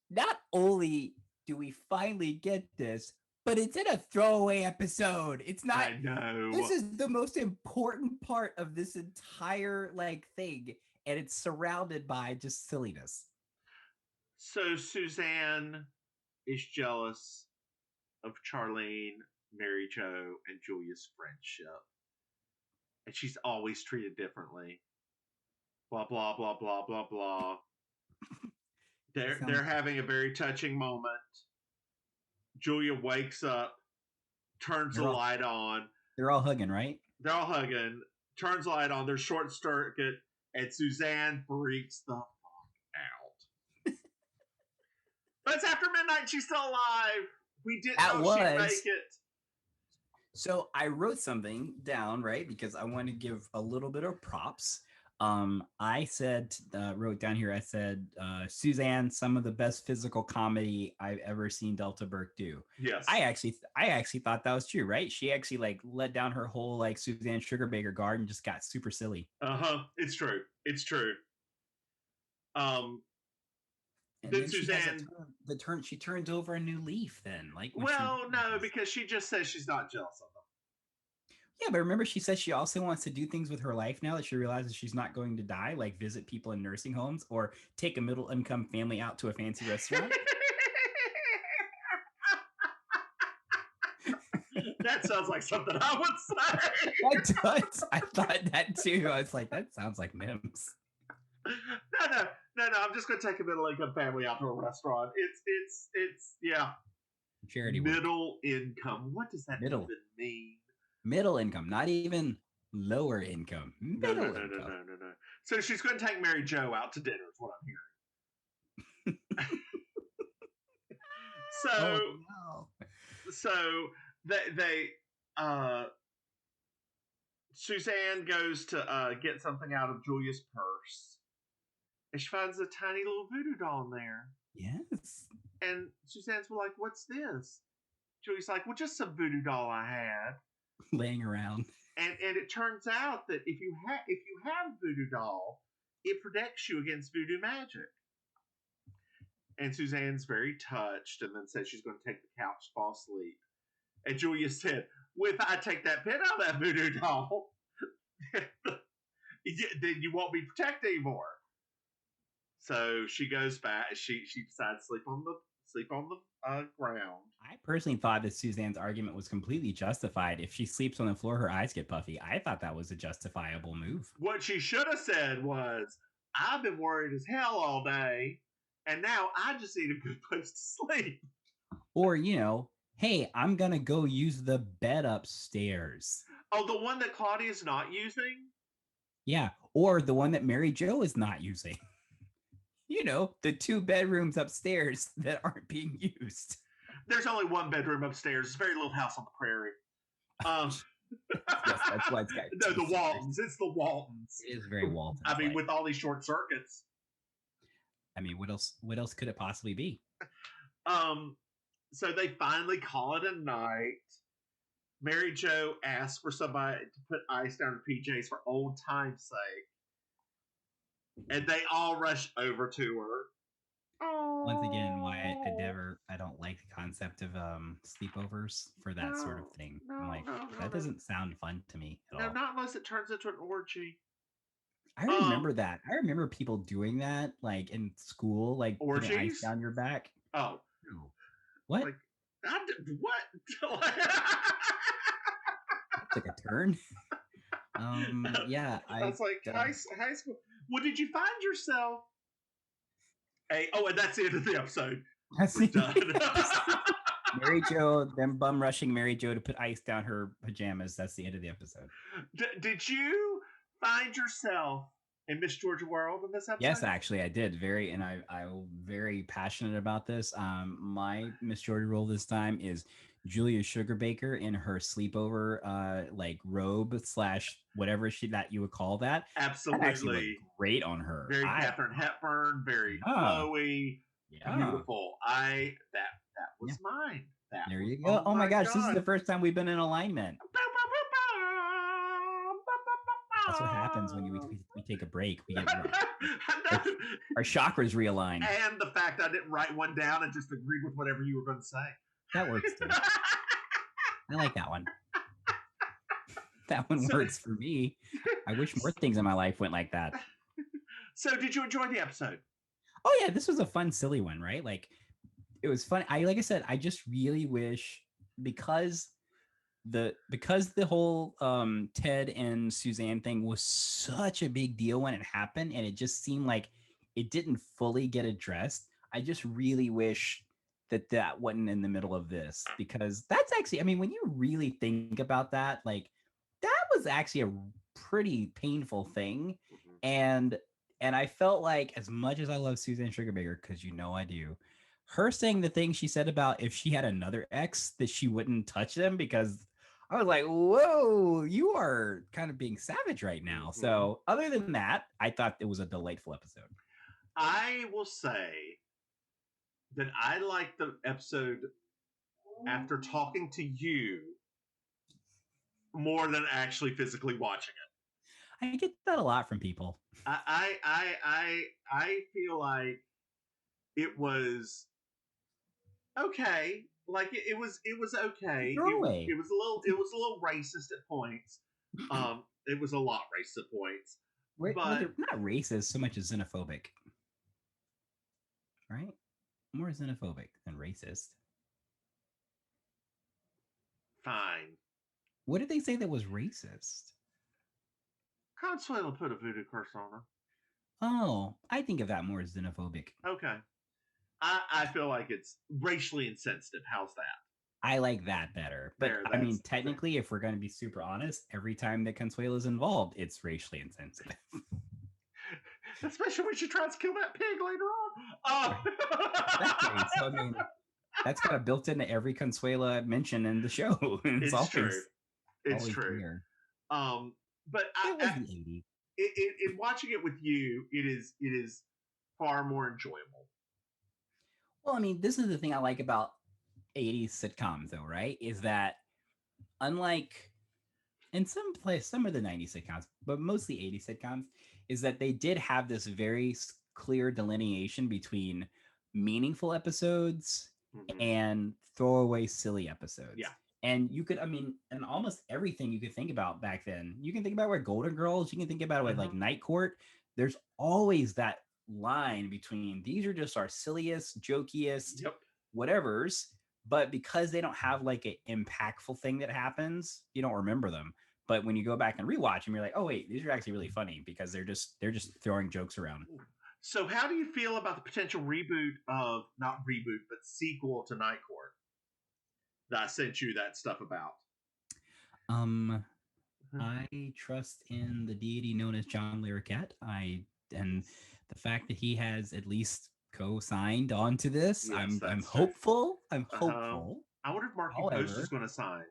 not only do we finally get this, but it's in a throwaway episode. It's not. I know. This is the most important part of this entire thing, and it's surrounded by just silliness. So Suzanne is jealous of Charlene, Mary Jo, and Julia's friendship. And she's always treated differently. Blah, blah, blah, blah, blah, blah. They're having a very touching moment. Julia wakes up, turns the light on. They're all hugging, right? They're all hugging. Turns the light on. There's short circuit, and Suzanne freaks the fuck out. But it's after midnight. She's still alive. We didn't know she'd make it. So I wrote something down, right? Because I want to give a little bit of props. I said, wrote down here, I said, Suzanne, some of the best physical comedy I've ever seen Delta Burke do. Yes. I actually thought that was true, right? She actually let down her whole Suzanne Sugarbaker guard and just got super silly. It's true. It's true. And then Suzanne, she turns over a new leaf. Then, no, because she just says she's not jealous of them. Yeah, but remember, she says she also wants to do things with her life now that she realizes she's not going to die, like visit people in nursing homes or take a middle-income family out to a fancy restaurant. That sounds like something I would say. That does. I thought that too. I was like, that sounds like Mims. No. I'm just going to take a middle-income family out to a restaurant. It's yeah. Charity middle income. What does that even mean? Middle income, not even lower income. Middle income. No. So she's going to take Mary Jo out to dinner, is what I'm hearing. So they Suzanne goes to get something out of Julia's purse, and she finds a tiny little voodoo doll in there. Yes. And Suzanne's like, "What's this?" Julia's like, "Well, just some voodoo doll I had laying around." And it turns out that if you have voodoo doll, it protects you against voodoo magic. And Suzanne's very touched, and then says she's going to take the couch to fall asleep. And Julia said, "Well, if I take that pin out of that voodoo doll, then you won't be protected anymore." So she goes back. She decides to sleep on the ground. I personally thought that Suzanne's argument was completely justified. If she sleeps on the floor, her eyes get puffy. I thought that was a justifiable move. What she should have said was, "I've been worried as hell all day, and now I just need a good place to sleep." Or, hey, I'm going to go use the bed upstairs. Oh, the one that Claudia's not using? Yeah, or the one that Mary Jo is not using. The 2 bedrooms upstairs that aren't being used. There's only one bedroom upstairs. It's a very little house on the prairie. Yes, that's why it's got No, two the stories. Waltons. It's the Waltons. It is very Walton. I mean, with all these short circuits. I mean, what else? What else could it possibly be? So they finally call it a night. Mary Jo asks for somebody to put ice down her PJs for old time's sake. And they all rush over to her. Once again, why I don't like the concept of sleepovers for that sort of thing. I'm like, that doesn't sound fun to me at all. No, not unless it turns into an orgy. I remember that. I remember people doing that, like in school, like putting ice Orgies? down your back. Oh. What? Like, what? Took a turn. Yeah, That's like high school. Well, did you find yourself and that's the end of the episode. We're done. Mary Jo, them bum rushing Mary Jo to put ice down her pajamas. That's the end of the episode. Did you find yourself in Miss Georgia World in this episode? Yes, actually, I did. I'm very passionate about this. My Miss Georgia role this time is Julia Sugarbaker in her sleepover like robe / whatever that you would call that. Absolutely. That actually looked great on her. Very Katharine Hepburn, very flowy, beautiful. That was mine. There you go. Oh my gosh, this is the first time we've been in alignment. That's what happens when we take a break. We get our chakras realign. And the fact I didn't write one down and just agreed with whatever you were going to say. That works too. I like that one. That one works for me. I wish more things in my life went like that. So did you enjoy the episode? Oh yeah, this was a fun, silly one, right? Like it was fun. Like I said, I just really wish because the whole Ted and Suzanne thing was such a big deal when it happened, and it just seemed like it didn't fully get addressed. I just really wish that wasn't in the middle of this, because that's actually, I mean, when you really think about that, like that was actually a pretty painful thing. And I felt like, as much as I love Suzanne Sugarbaker, because you know I do, her saying the thing she said about if she had another ex that she wouldn't touch them, because I was like, whoa, you are kind of being savage right now. So other than that, I thought it was a delightful episode. I will say that I liked the episode after talking to you more than actually physically watching it. I get that a lot from people. I feel like it was okay. Like it was okay. It was a little racist at points. It was a lot racist at points. But not racist so much as xenophobic. Right? More xenophobic than racist. Fine. What did they say that was racist? Consuelo put a voodoo curse on her. Oh, I think of that more as xenophobic. Okay. I feel like it's racially insensitive. How's that? I like that better. But I mean, technically, if we're going to be super honest, every time that Consuelo is involved, it's racially insensitive. Especially when she tries to kill that pig later on. Exactly. So, I mean, that's kind of built into every Consuelo mention in the show. It's true. It's true. Clear. But it was the 80s. In watching it with you, it is far more enjoyable. Well, I mean, this is the thing I like about 80s sitcoms, though, right? Is that unlike in some of the 90s sitcoms, but mostly 80s sitcoms, is that they did have this very clear delineation between meaningful episodes and throwaway silly episodes. Yeah. And you could, I mean, and almost everything you could think about back then. You can think about with Golden Girls. You can think about it with like Night Court. There's always that line between these are just our silliest, jokiest, whatevers. But because they don't have like an impactful thing that happens, you don't remember them. But when you go back and rewatch them, you're like, oh wait, these are actually really funny because they're just throwing jokes around. So how do you feel about the potential not reboot, but sequel to Night Court? That I sent you that stuff about. I trust in the deity known as John Larroquette. And the fact that he has at least co-signed onto this. Yes, I'm that's true. hopeful. I'm Uh-huh. hopeful. I wonder if Marky Post is However, going to sign.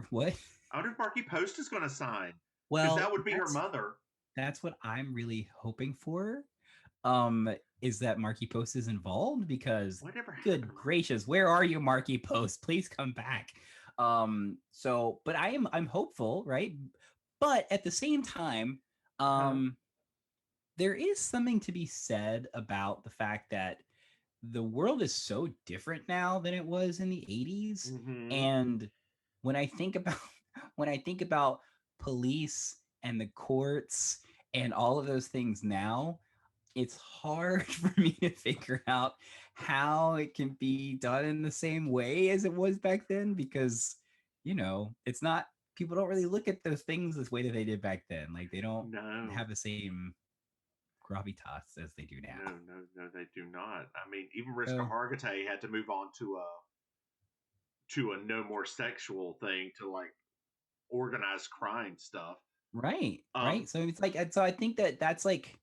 what? I wonder if Marky Post is going to sign. Because Well, that would be her mother. That's what I'm really hoping for. Is that Marky Post is involved? Because good gracious, where are you, Marky Post? Please come back. But I'm hopeful, right? But at the same time, there is something to be said about the fact that the world is so different now than it was in the 80s. Mm-hmm. And when I think about police and the courts and all of those things now, it's hard for me to figure out how it can be done in the same way as it was back then, because it's not, people don't really look at those things the way that they did back then. Like, they don't have the same gravitas as they do now. No, they do not. I mean, even Mariska Hargitay had to move on to a no more sexual thing to like organized crime stuff. Right. So it's like, so I think that's like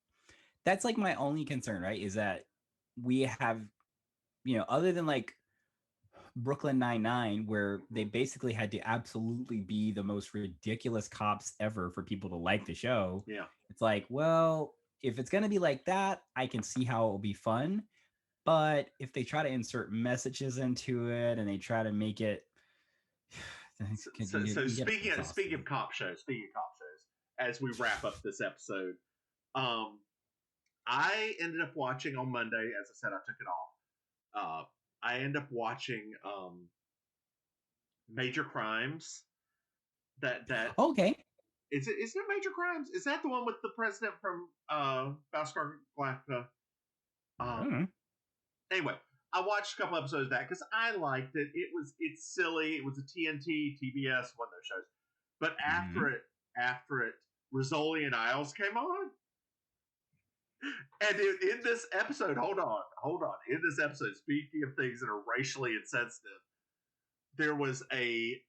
my only concern, right? Is that we have, other than like Brooklyn Nine-Nine, where they basically had to absolutely be the most ridiculous cops ever for people to like the show. Yeah. It's like, well, if it's going to be like that, I can see how it will be fun. But if they try to insert messages into it and they try to make it, speaking of cop shows, as we wrap up this episode, I ended up watching on Monday. As I said, I took it off. I ended up watching Major Crimes. That okay. Is it Major Crimes? Is that the one with the president from Battlestar Galactica? Anyway, I watched a couple episodes of that because I liked it. It's silly. It was a TNT, TBS, one of those shows. But after it, Rizzoli and Isles came on. And in this episode, hold on. In this episode, speaking of things that are racially insensitive, there was a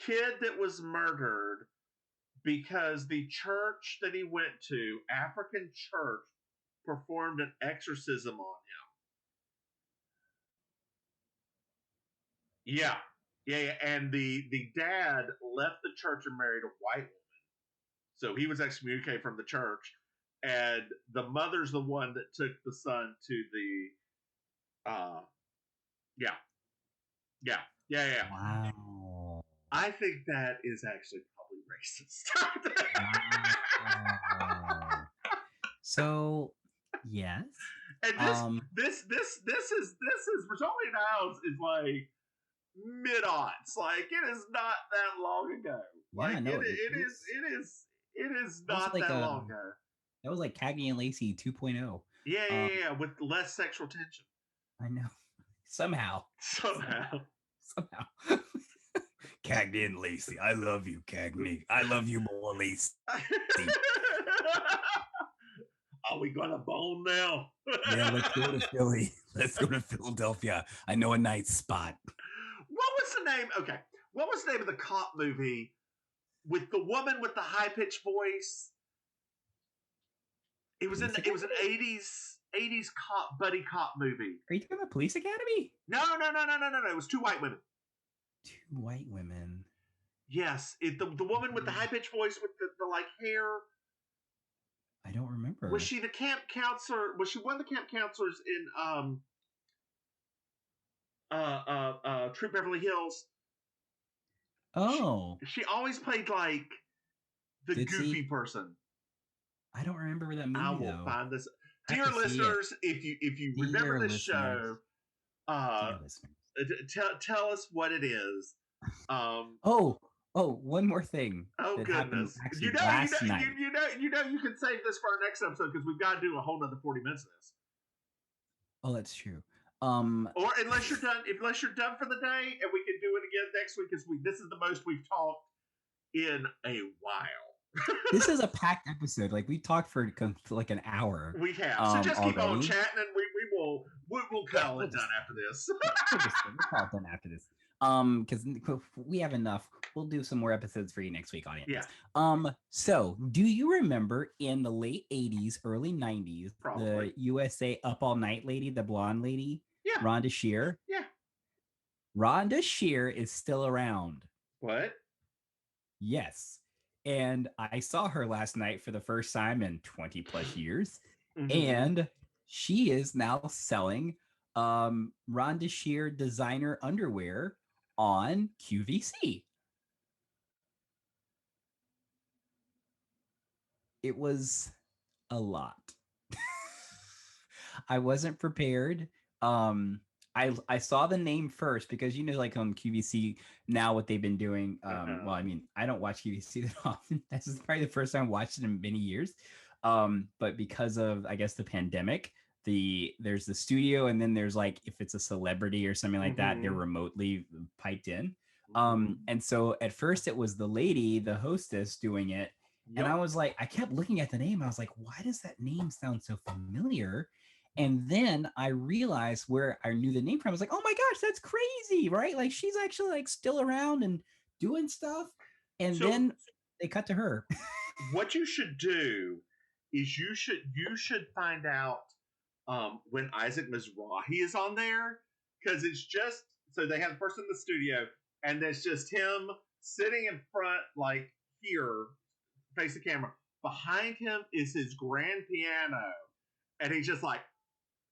kid that was murdered because the church that he went to, African church, performed an exorcism on him. Yeah. And the dad left the church and married a white woman. So he was excommunicated from the church. And the mother's the one that took the son to the, yeah. Wow. I think that is actually probably racist. Wow. So, yes. And this is Rizzoli and Isles is like mid-aughts. Like, it is not that long ago. Like, it is not that long ago. That was like Cagney and Lacey 2.0. Yeah, with less sexual tension. I know. Somehow. Cagney and Lacey. I love you, Cagney. I love you more, Lacey. Are we gonna bone now? Yeah, let's go to Philly. Let's go to Philadelphia. I know a nice spot. What was the name? Okay. What was the name of the cop movie with the woman with the high-pitched voice? It was an 80s buddy cop movie. Are you talking about Police Academy? No. It was two white women. Two white women. Yes, the woman with the high-pitched voice with the like hair. I don't remember. Was she the camp counselor? Was she one of the camp counselors in Troop Beverly Hills? Oh. She always played like the goofy person. I don't remember that movie. I will find this. Dear listeners, if you remember this show, tell us what it is. One more thing. Oh goodness! You can save this for our next episode because we've got to do a whole nother 40 minutes of this. Oh, that's true. Or unless you're done for the day, and we can do it again next week because this is the most we've talked in a while. This is a packed episode. Like, we talked for like an hour. We have. So just keep on chatting, and we'll call it done after this. We'll call it done after this. Because we have enough. We'll do some more episodes for you next week, audience. Yeah. So do you remember in the late 80s, early 90s, Probably. the USA Up All Night lady, the blonde lady, Yeah. Rhonda Shear? Yeah. Rhonda Shear is still around. What? Yes. And I saw her last night for the first time in 20 plus years. Mhm. And she is now selling Rhonda Shear designer underwear on QVC. It was a lot. I wasn't prepared. I saw the name first because like on QVC now what they've been doing. Well, I mean, I don't watch QVC that often. This is probably the first time I watched it in many years. But because of I guess the pandemic, there's the studio, and then there's like if it's a celebrity or something like that, they're remotely piped in. And so at first it was the lady, the hostess, doing it. And I was like, I kept looking at the name. I was like, why does that name sound so familiar? And then I realized where I knew the name from. I was like, oh my gosh, that's crazy, right? Like she's actually like still around and doing stuff. And then they cut to her. What you should do is you should find out when Isaac Mizrahi is on there, because it's just so they have the person in the studio and there's just him sitting in front like here, face the camera. Behind him is his grand piano, and he's just like,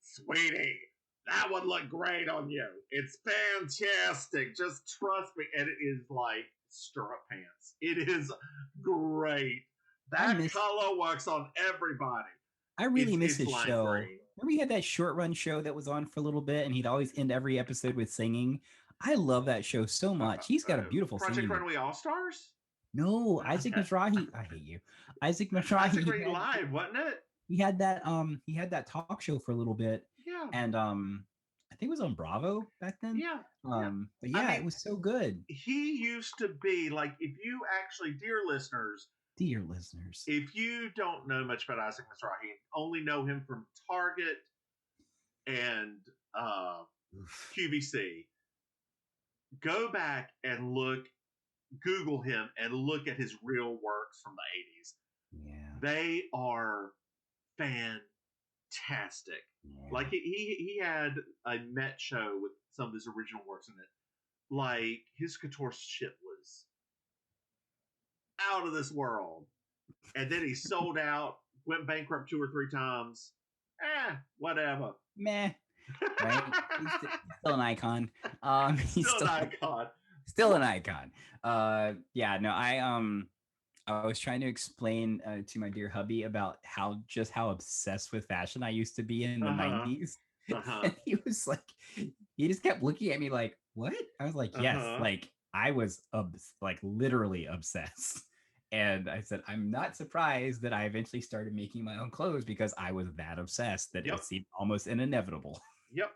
sweetie, that would look great on you. It's fantastic. Just trust me. And it is like stirrup pants. It is great. That color works on everybody. I really miss his show. Remember he had that short run show that was on for a little bit, and he'd always end every episode with singing. I love that show so much. He's got a beautiful Project singing. Runway All Stars? No, Isaac Mizrahi. I hate you. Isaac Mizrahi. Isaac Mizrahi Live, wasn't it? He had that talk show for a little bit. Yeah. And I think it was on Bravo back then. Yeah. But yeah, it was so good. He used to be like, if you actually, dear listeners, if you don't know much about Isaac Mizrahi, only know him from Target and QVC, go back and Google him and look at his real works from the 80s. Yeah. They are fantastic. Yeah. Like he had a Met show with some of his original works in it. Like his couture shit was out of this world. And then he sold out, went bankrupt 2 or 3 times. Whatever. Meh. Right? He's still an icon. He's still an icon. Still an icon. Yeah, no, I was trying to explain to my dear hubby about how obsessed with fashion I used to be in the 90s. And he was like, he just kept looking at me like, what? I was like, yes, like I was like literally obsessed. And I said, I'm not surprised that I eventually started making my own clothes because I was that obsessed that it seemed almost inevitable. Yep.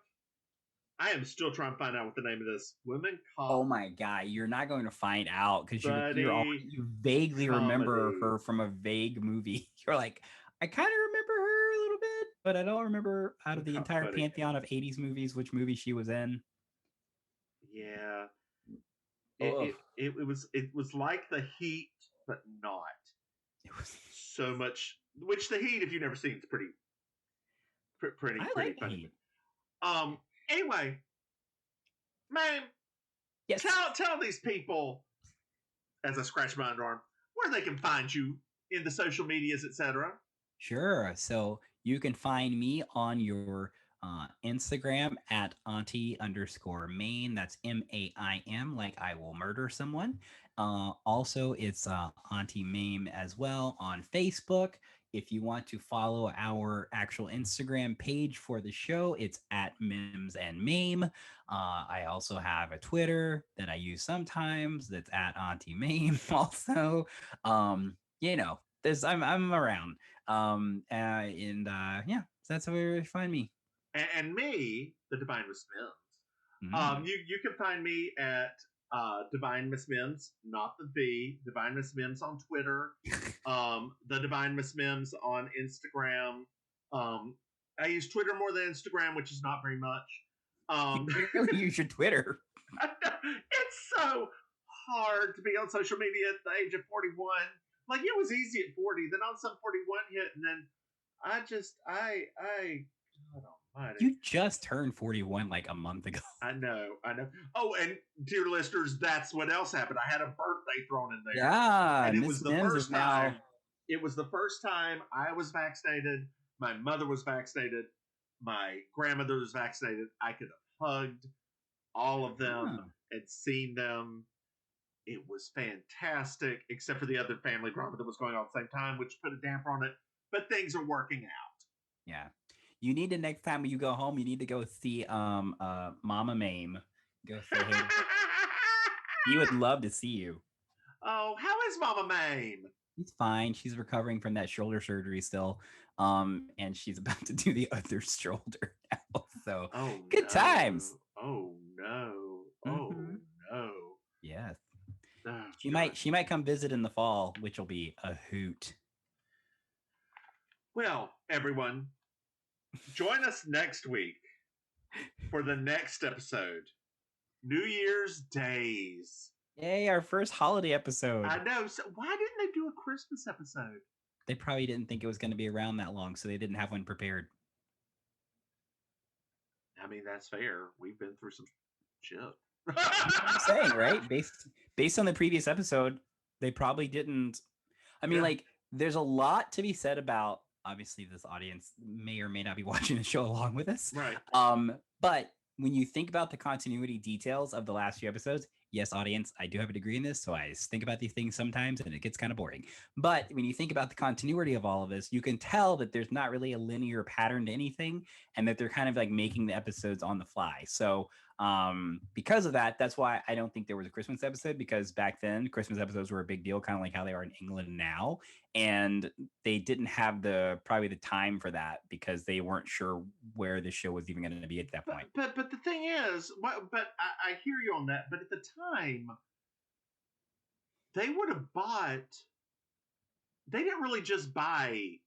I am still trying to find out what the name of this woman called. Oh my God, you're not going to find out because you vaguely remember her from a vague movie. You're like, I kind of remember her a little bit, but I don't remember out of the entire pantheon of 80s movies which movie she was in. Yeah. It was like The Heat, but not. It was so much. Which The Heat, if you've never seen, it's pretty like funny. Anyway, Maim, yes. Tell these people, as I scratch my underarm, where they can find you in the social medias, etc. Sure. So you can find me on your Instagram at Auntie_Maim. That's MAIM, like I will murder someone. Also, it's Auntie Maim as well on Facebook. If you want to follow our actual Instagram page for the show, it's at Mims and Maim. I also have a Twitter that I use sometimes. That's at Auntie Maim. Also, I'm around. Yeah, so that's where you find me. And me, the Divine Miss Mims. You can find me at Divine Miss Mims, not the V. Divine Miss Mims on Twitter. The Divine Miss Mims on Instagram. I use Twitter more than Instagram, which is not very much. You really use your Twitter. I know. It's so hard to be on social media at the age of 41. Like it was easy at 40, then all of a sudden 41 hit, and then God almighty. You just turned 41 like a month ago. I know. Oh, and dear listeners, that's what else happened. I had a birthday thrown in there. Yeah, and it Miss was the Mims first is now. time. It was the first time I was vaccinated. My mother was vaccinated. My grandmother was vaccinated. I could have hugged all of them and seen them. It was fantastic, except for the other family drama that was going on at the same time, which put a damper on it. But things are working out. Yeah. You need to, next time when you go home, you need to go see Mama Maim. Go say hey. He would love to see you. Oh, how is Mama Maim? She's fine. She's recovering from that shoulder surgery still. And she's about to do the other shoulder now. So good times. Oh no. Oh no. Yes. Oh, She might come visit in the fall, which will be a hoot. Well, everyone, join us next week for the next episode. New Year's Days. Yay, our first holiday episode. I know. So why didn't they do a Christmas episode? They probably didn't think it was going to be around that long, so they didn't have one prepared. I mean, that's fair. We've been through some shit. I'm saying, right? Based on the previous episode, they probably didn't. I mean, like, there's a lot to be said about. Obviously, this audience may or may not be watching the show along with us. Right. But when you think about the continuity details of the last few episodes, yes, audience, I do have a degree in this, so I think about these things sometimes, and it gets kind of boring. But when you think about the continuity of all of this, you can tell that there's not really a linear pattern to anything, and that they're kind of like making the episodes on the fly. So because of that, that's why I don't think there was a Christmas episode, because back then Christmas episodes were a big deal, kind of like how they are in England now, and they didn't have probably the time for that because they weren't sure where the show was even going to be at that point. But the thing is, I hear you on that, but at the time they would have bought. They didn't really just buy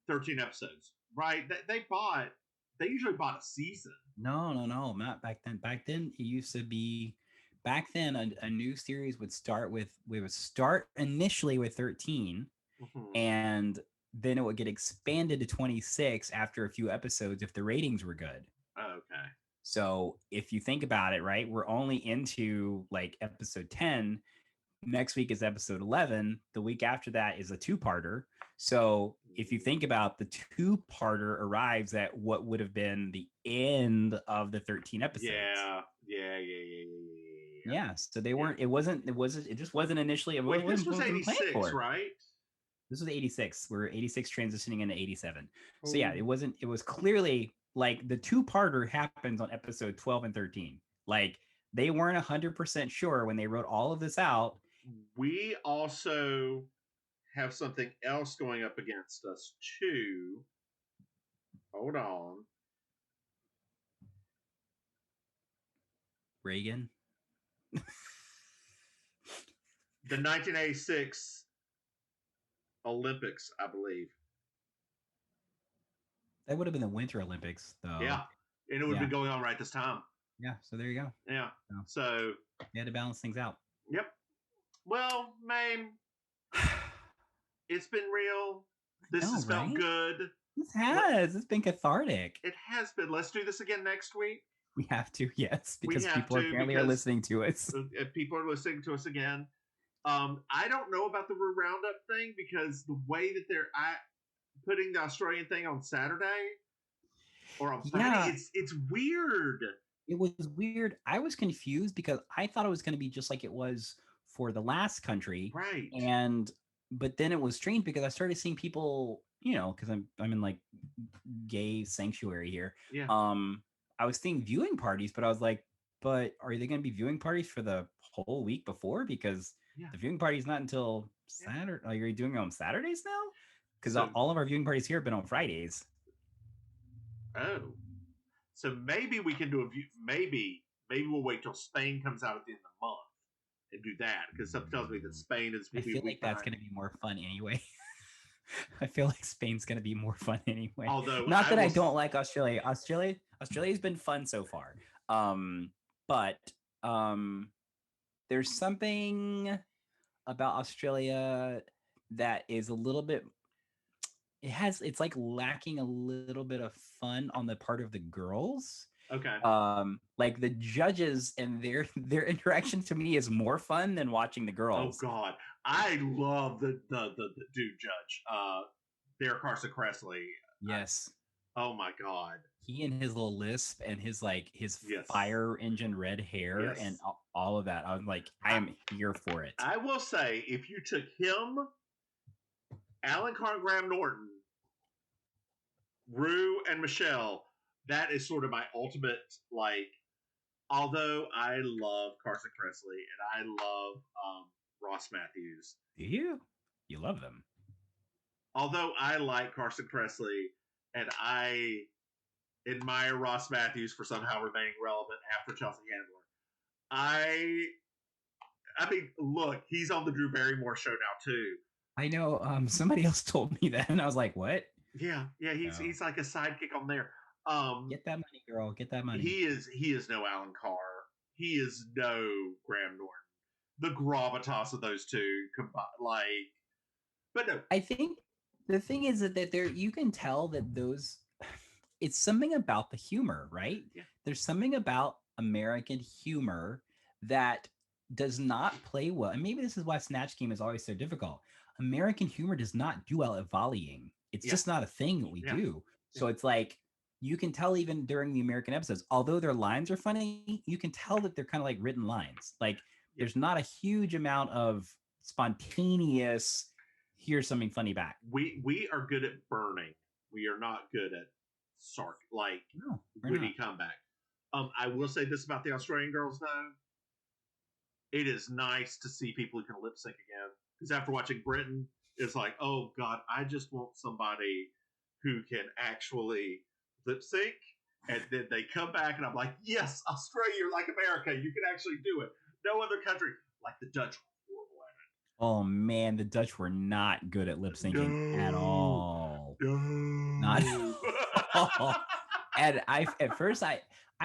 13 episodes, right? They usually bought a season. No, not back then. Back then, it used to be. Back then, a new series would start initially with 13, and then it would get expanded to 26 after a few episodes if the ratings were good. Oh, okay. So if you think about it, right, we're only into like episode 10. Next week is episode 11. The week after that is a two-parter. So if you think about the two-parter arrives at what would have been the end of the 13 episodes. Yeah. So they weren't. It just wasn't initially. Wait, this was 86, right? This was 86. We're 86 transitioning into 87. So yeah, it wasn't. It was clearly like the two-parter happens on episode 12 and 13. Like they weren't 100% sure when they wrote all of this out. We also have something else going up against us too. Hold on. Reagan. The 1986 Olympics, I believe. That would have been the Winter Olympics, though. Yeah. And it would be going on right this time. Yeah. So there you go. Yeah. So you had to balance things out. Yep. Well, Maim, it's been real. This has felt good. This has. It's been cathartic. It has been. Let's do this again next week. We have to, yes, because people apparently are listening to us. If people are listening to us again. I don't know about the Roundup thing because the way that they're putting the Australian thing on Saturday or on Friday, it's weird. It was weird. I was confused because I thought it was going to be just like it was for the last country. Right. But then it was strange because I started seeing people, because I'm in like gay sanctuary here. Yeah. I was seeing viewing parties, but I was like, but are they going to be viewing parties for the whole week before? Because the viewing party is not until Saturday. Are you doing it on Saturdays now? Because all of our viewing parties here have been on Fridays. Oh. So maybe we can do a view. Maybe we'll wait till Spain comes out at the end of the month and do that because something tells me that Spain is. I feel like that's going to be more fun anyway. I feel like Spain's going to be more fun anyway. Although not that I don't like Australia. Australia's been fun so far. But Um, there's something about Australia that is a little bit it's like lacking a little bit of fun on the part of the girls. Okay. Like the judges and their interaction to me is more fun than watching the Oh girls. God, I love the dude judge, Derek Carson Kressley. Yes. Oh my God. He and his little lisp and his Yes. fire engine red hair and Yes. all of that. I'm like, I am here for it. I will say, if you took him, Alan Carr, Graham Norton, Rue, and Michelle, that is sort of my ultimate, like, although I love Carson Kressley and I love Ross Matthews. Do you? You love them. Although I like Carson Kressley and I admire Ross Matthews for somehow remaining relevant after Chelsea Handler. I mean, look, he's on the Drew Barrymore show now too. I know. Somebody else told me that, and I was like, "What?" Yeah, he's like a sidekick on there. Get that money, girl. Get that money. He is no Alan Carr. He is no Graham Norton. The gravitas of those two combined, like, but no. I think the thing is that there you can tell that those. It's something about the humor, right? Yeah. There's something about American humor that does not play well, and maybe this is why Snatch Game is always so difficult. American humor does not do well at volleying. It's just not a thing that we do. So it's like you can tell even during the American episodes, although their lines are funny, you can tell that they're kind of like written lines. Like there's not a huge amount of spontaneous, here's something funny back. We are good at burning. We are not good at witty comeback. I will say this about the Australian girls though. It is nice to see people who can lip sync again. Because after watching Britain, it's like, oh God, I just want somebody who can actually lip sync. And then they come back and I'm like, yes, Australia, you're like America. You can actually do it. No other country, like the Dutch were horrible at it. Oh man, the Dutch were not good at lip syncing at all. No. Not at all. And at first I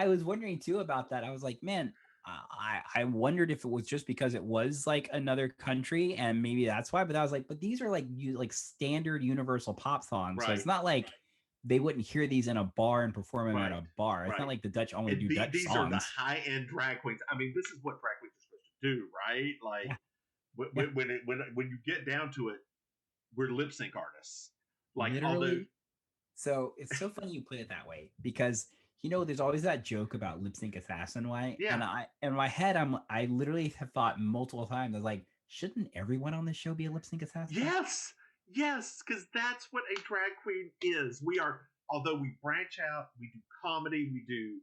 was wondering too about that. I was like, man, I wondered if it was just because it was like another country and maybe that's why. But I was like, but these are like standard universal pop songs. Right. So it's not like they wouldn't hear these in a bar and perform them at a bar. It's not like the Dutch only do Dutch these songs. These are the high-end drag queens. I mean, this is what drag queens are supposed to do, right? Like when you get down to it, we're lip sync artists. Like literally. So it's so funny you put it that way because there's always that joke about lip sync assassin, right? Yeah. And in my head, I literally have thought multiple times, I was like, shouldn't everyone on this show be a lip sync assassin? Yes, because that's what a drag queen is. We are, although we branch out, we do comedy, we do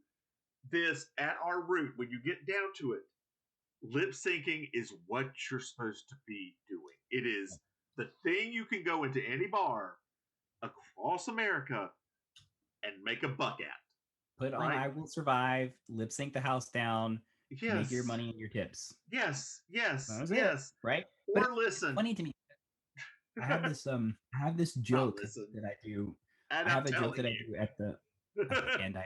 this at our root. When you get down to it, lip syncing is what you're supposed to be doing. It is the thing you can go into any bar across America and make a buck at. Put on I Will Survive, lip sync the house down, make your money and your tips. Yes. Right? Or but listen. It's funny to me. I have this joke that I do. And I have a joke that I do at the and I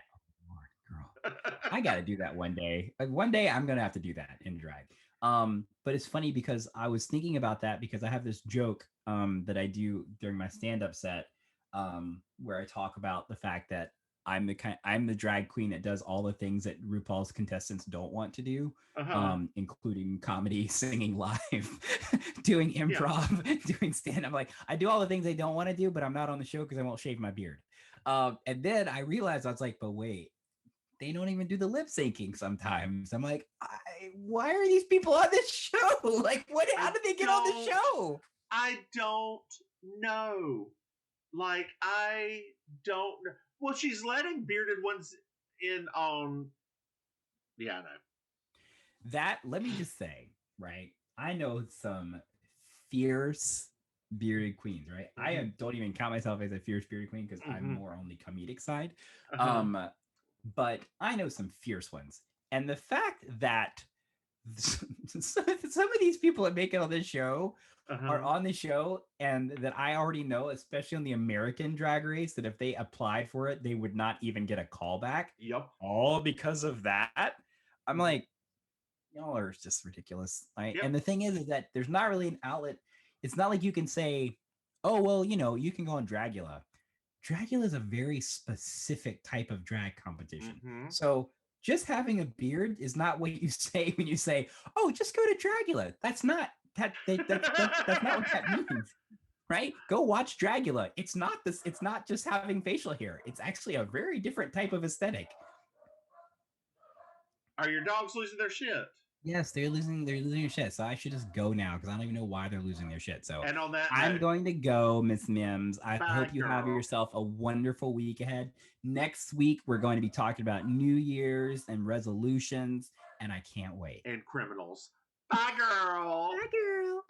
girl. I gotta do that one day. Like one day I'm gonna have to do that in drag. But it's funny because I was thinking about that because I have this joke that I do during my stand-up set where I talk about the fact that I'm the drag queen that does all the things that RuPaul's contestants don't want to do, including comedy, singing live, doing improv, doing stand-up. Like I do all the things they don't want to do, but I'm not on the show because I won't shave my beard. And then I realized I was like, but wait, they don't even do the lip syncing sometimes. I'm like, why are these people on this show? Like, what? How did they get on the show? I don't know. Like, I don't know. Well, she's letting bearded ones in on. Yeah, I know. That, let me just say, right? I know some fierce bearded queens, right? I don't even count myself as a fierce bearded queen because I'm more on the comedic side. But I know some fierce ones. And the fact that some of these people that make it on this show are on the show and that I already know, especially on the American Drag Race, that if they applied for it, they would not even get a call back. Yep. All because of that. I'm like, y'all are just ridiculous. Right? Yep. And the thing is that there's not really an outlet. It's not like you can say, oh, well, you can go on Dragula. Dragula is a very specific type of drag competition. Mhm. So just having a beard is not what you say when you say, oh, just go to Dragula. That's not that's not what that means. Right? Go watch Dragula. It's not this, it's not just having facial hair. It's actually a very different type of aesthetic. Are your dogs losing their shit? Yes, they're losing their shit. So I should just go now because I don't even know why they're losing their shit. So And on that I'm note, going to go, Miss Mims. I bye, hope you have girl. yourself a wonderful week ahead. Next week, we're going to be talking about New Year's and resolutions, and I can't wait. And criminals. Bye, girl. Bye, girl.